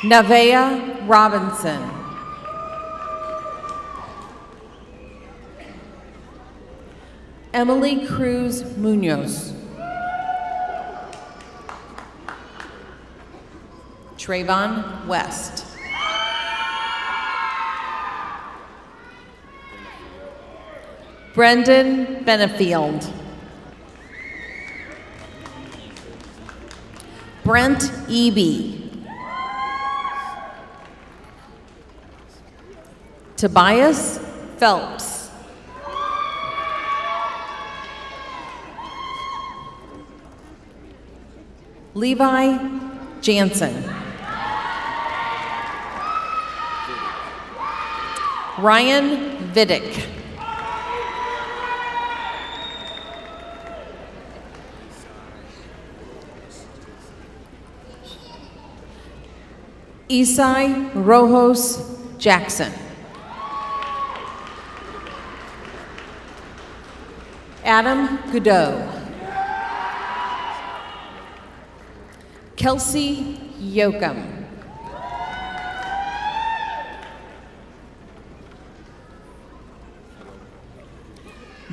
Nevaeh Robinson. Emily Cruz Munoz. Trayvon West. Brendan Benefield. Brent Eby. Tobias Phelps. Levi Jansen. Ryan Vidick. Isai Rojos Jackson. Adam Godot. Kelsey Yoakum.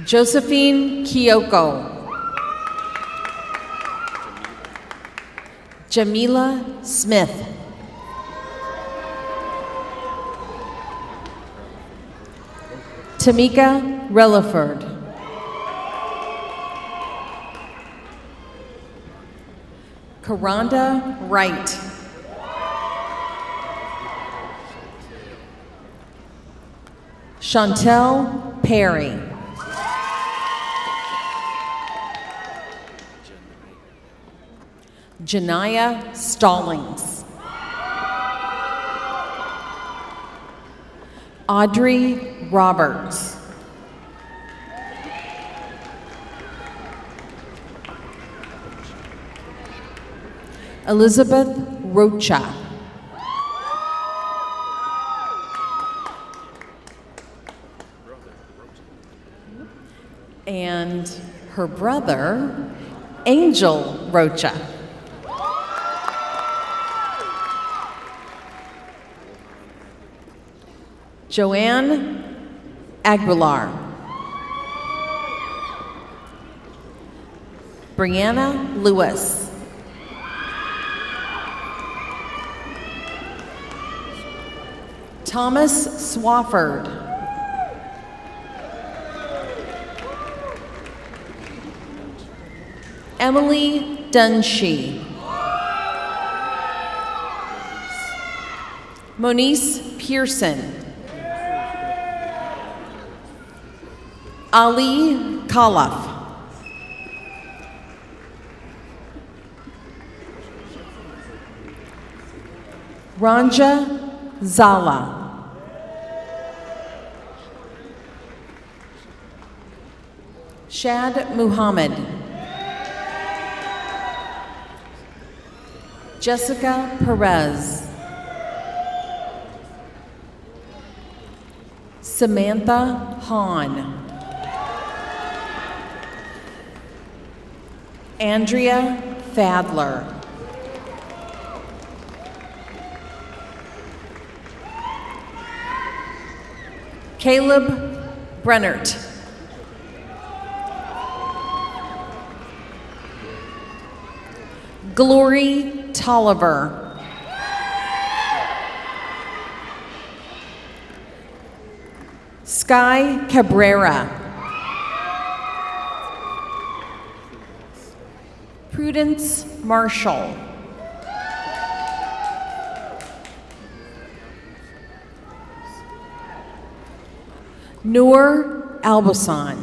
Josephine Kyoko. Jamila Smith. Tamika Relaford. Karanda Wright. Chantel Perry. Janaya Stallings. Audrey Roberts. Elizabeth Rocha. And her brother, Angel Rocha. Joanne Aguilar. Brianna Lewis. Thomas Swafford. Emily Dunshee. Monice Pearson. Ali Khalaf. Ranja Zala. Shad Muhammad. Jessica Perez. Samantha Hahn. Andrea Fadler. Caleb Brennert. Glory Tolliver. Sky Cabrera. Prudence Marshall. Noor Albasan.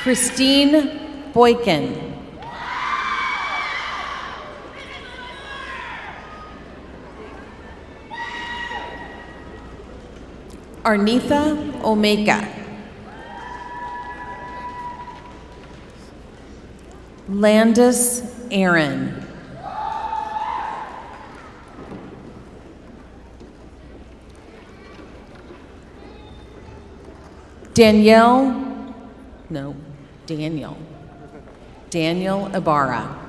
Christine Boykin. Arnitha Omeka. Landis Aaron. Daniel Ibarra.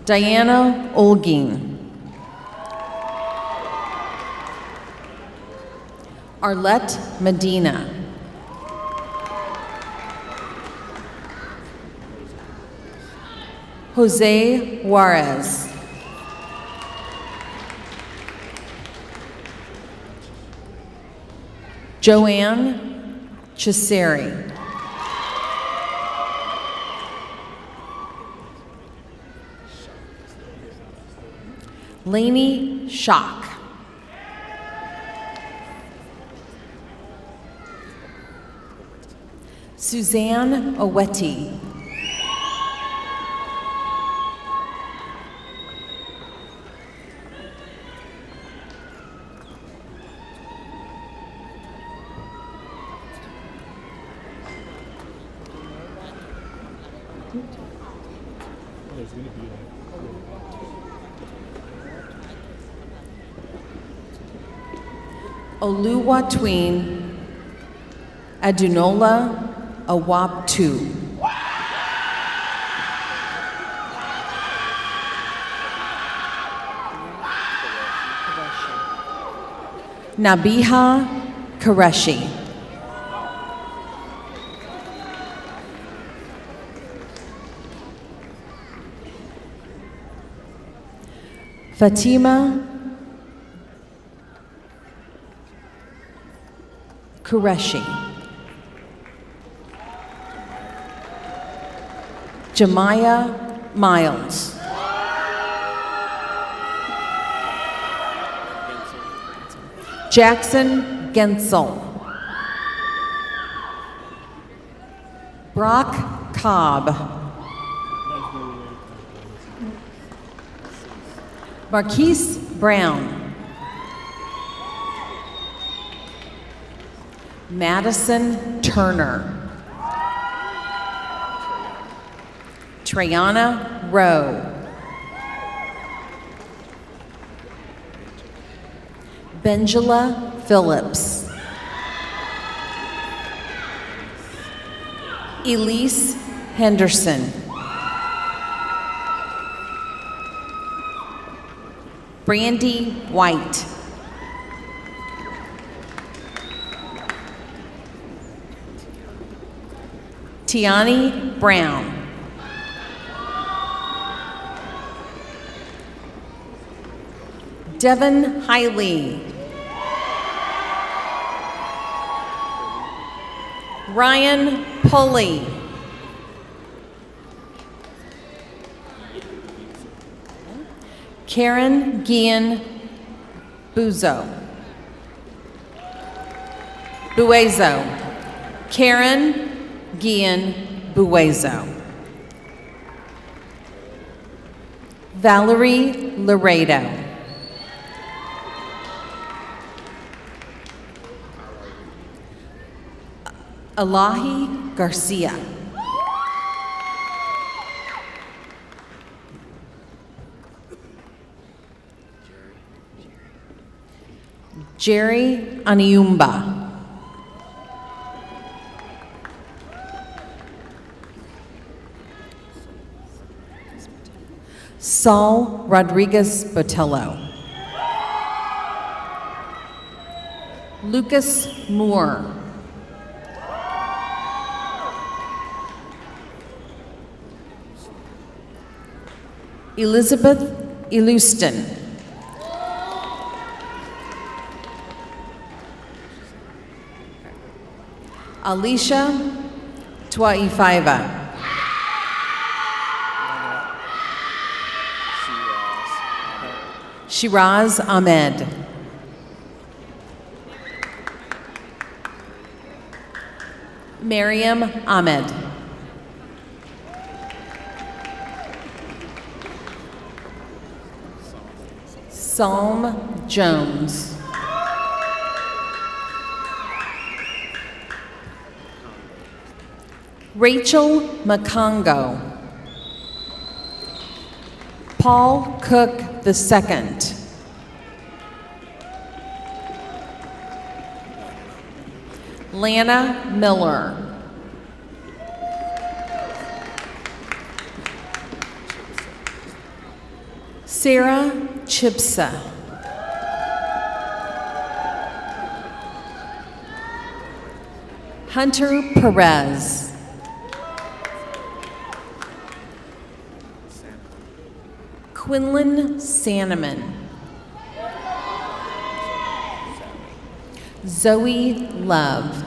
Diana Olgin. Arlette Medina. Jose Juarez. Joanne Chisari. Lainey Schock. Suzanne Oweti. Oluwatwin Adunola Awaptu. Nabiha Qureshi. Fatima Qureshi. Jemiah Miles. Jackson Gensel. Brock Cobb. Marquise Brown. Madison Turner. Trayana Rowe. Benjela Phillips. Elise Henderson. Brandy White. Tiani Brown. Devin Hiley. Ryan Pulley. Karen Gian Buzo. Buezo. Karen Gian Buezo. Valerie Laredo. Elahi Garcia. Jerry Aniumba. Saul Rodriguez Botello. Lucas Moore. Elizabeth Eluston. Alicia Twaifaiva. Shiraz Ahmed. Mariam Ahmed. Psalm Jones. Rachel Makongo. Paul Cook II. Lana Miller. Sarah Chipsa. Hunter Perez. Quinlan Sanneman. Zoe Love.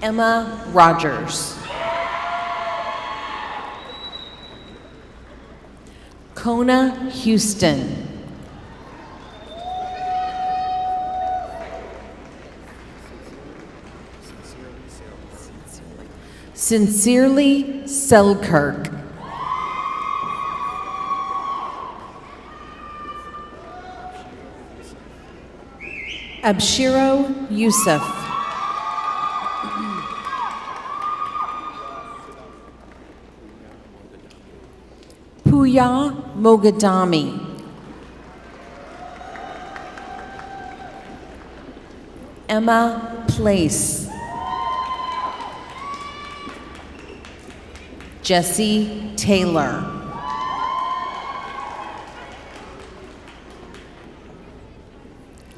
Emma Rogers. Kona Houston. Sincerely Selkirk. Abshiro Yusuf. Puya Mogadami. Emma Place. Jesse Taylor.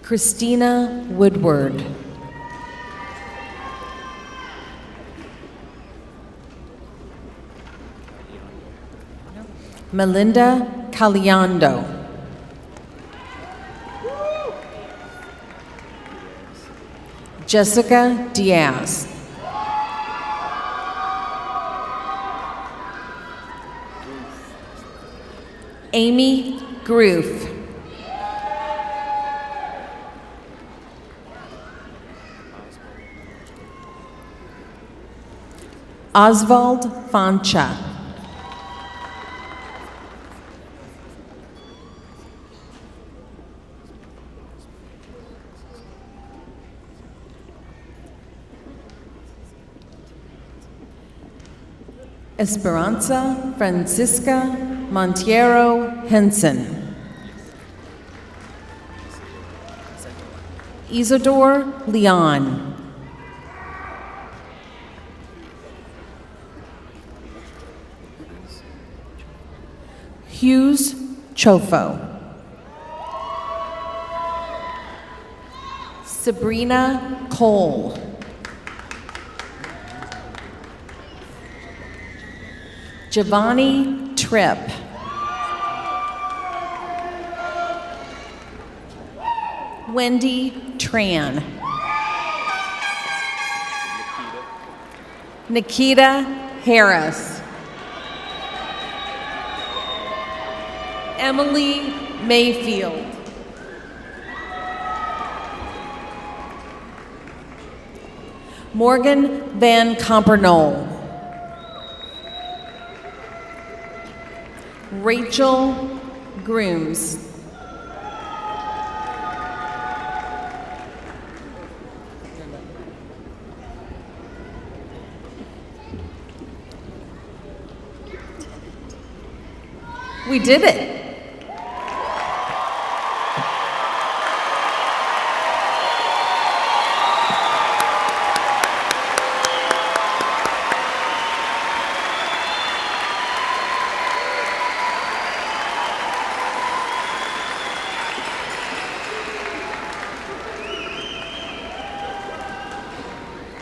Christina Woodward. Melinda Caliando. Jessica Diaz. Amy Groof. Oswald Fancha. Esperanza Francisca Montiero Henson. Isidore Leon. Hughes Chofo. Sabrina Cole. Giovanni Tripp. Wendy Tran. Nikita Harris. Emily Mayfield. Morgan Van Compernol. Rachel Grooms. We did it.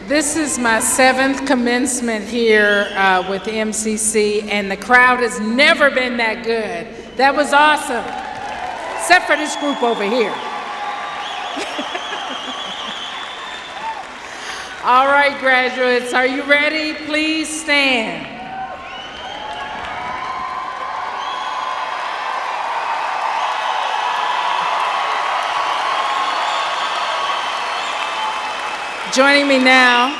This is my 7th commencement here with MCC, and the crowd has never been that good. That was awesome, except for this group over here. All right, graduates, are you ready? Please stand. Joining me now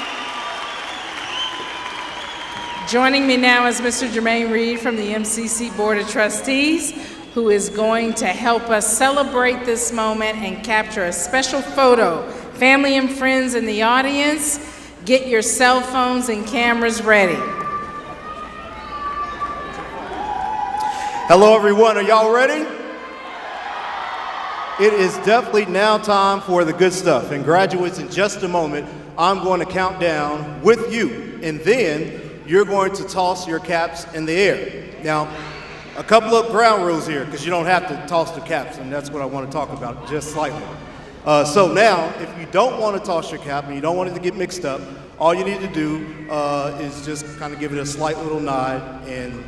is Mr. Jermaine Reed from the MCC Board of Trustees, who is going to help us celebrate this moment and capture a special photo. Family and friends in the audience, get your cell phones and cameras ready. Hello, everyone. Are y'all ready? It is definitely now time for the good stuff. And graduates, in just a moment, I'm going to count down with you. And then you're going to toss your caps in the air. Now, a couple of ground rules here, because you don't have to toss the caps, and that's what I want to talk about just slightly. So now, if you don't want to toss your cap and you don't want it to get mixed up, all you need to do is just kind of give it a slight little nod, and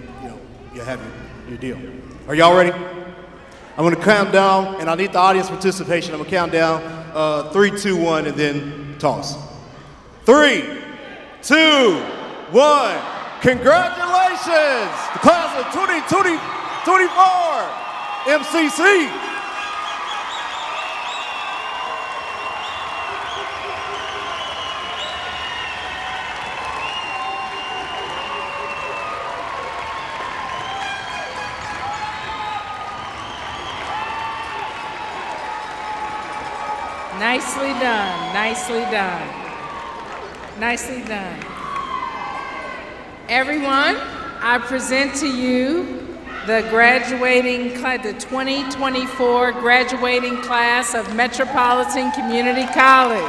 you have your deal. Are y'all ready? I'm going to count down, and I need the audience participation. I'm going to count down 3, 2, 1, and then toss. 3, 2, 1. Congratulations, the class of 2024 MCC. Nicely done, nicely done, nicely done. Everyone, I present to you the 2024 graduating class of Metropolitan Community College.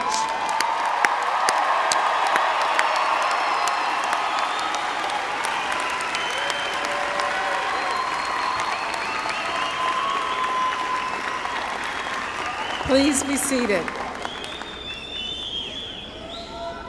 Please be seated.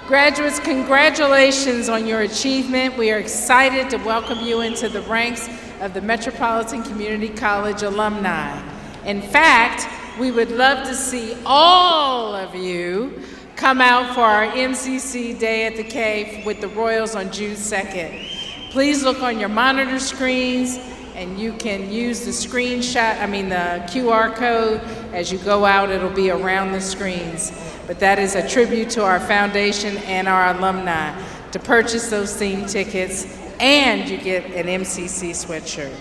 Graduates, congratulations on your achievement. We are excited to welcome you into the ranks of the Metropolitan Community College alumni. In fact, we would love to see all of you come out for our MCC Day at the K with the Royals on June 2nd. Please look on your monitor screens, and you can use the the QR code. As you go out, it'll be around the screens. But that is a tribute to our foundation and our alumni. To purchase those theme tickets, and you get an MCC sweatshirt.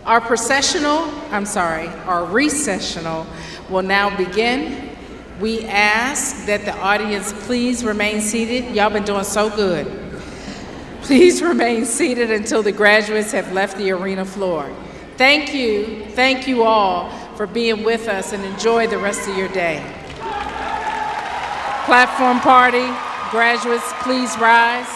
Our recessional will now begin. We ask that the audience please remain seated. Y'all been doing so good. Please remain seated until the graduates have left the arena floor. Thank you all for being with us, and enjoy the rest of your day. Platform party, graduates, please rise.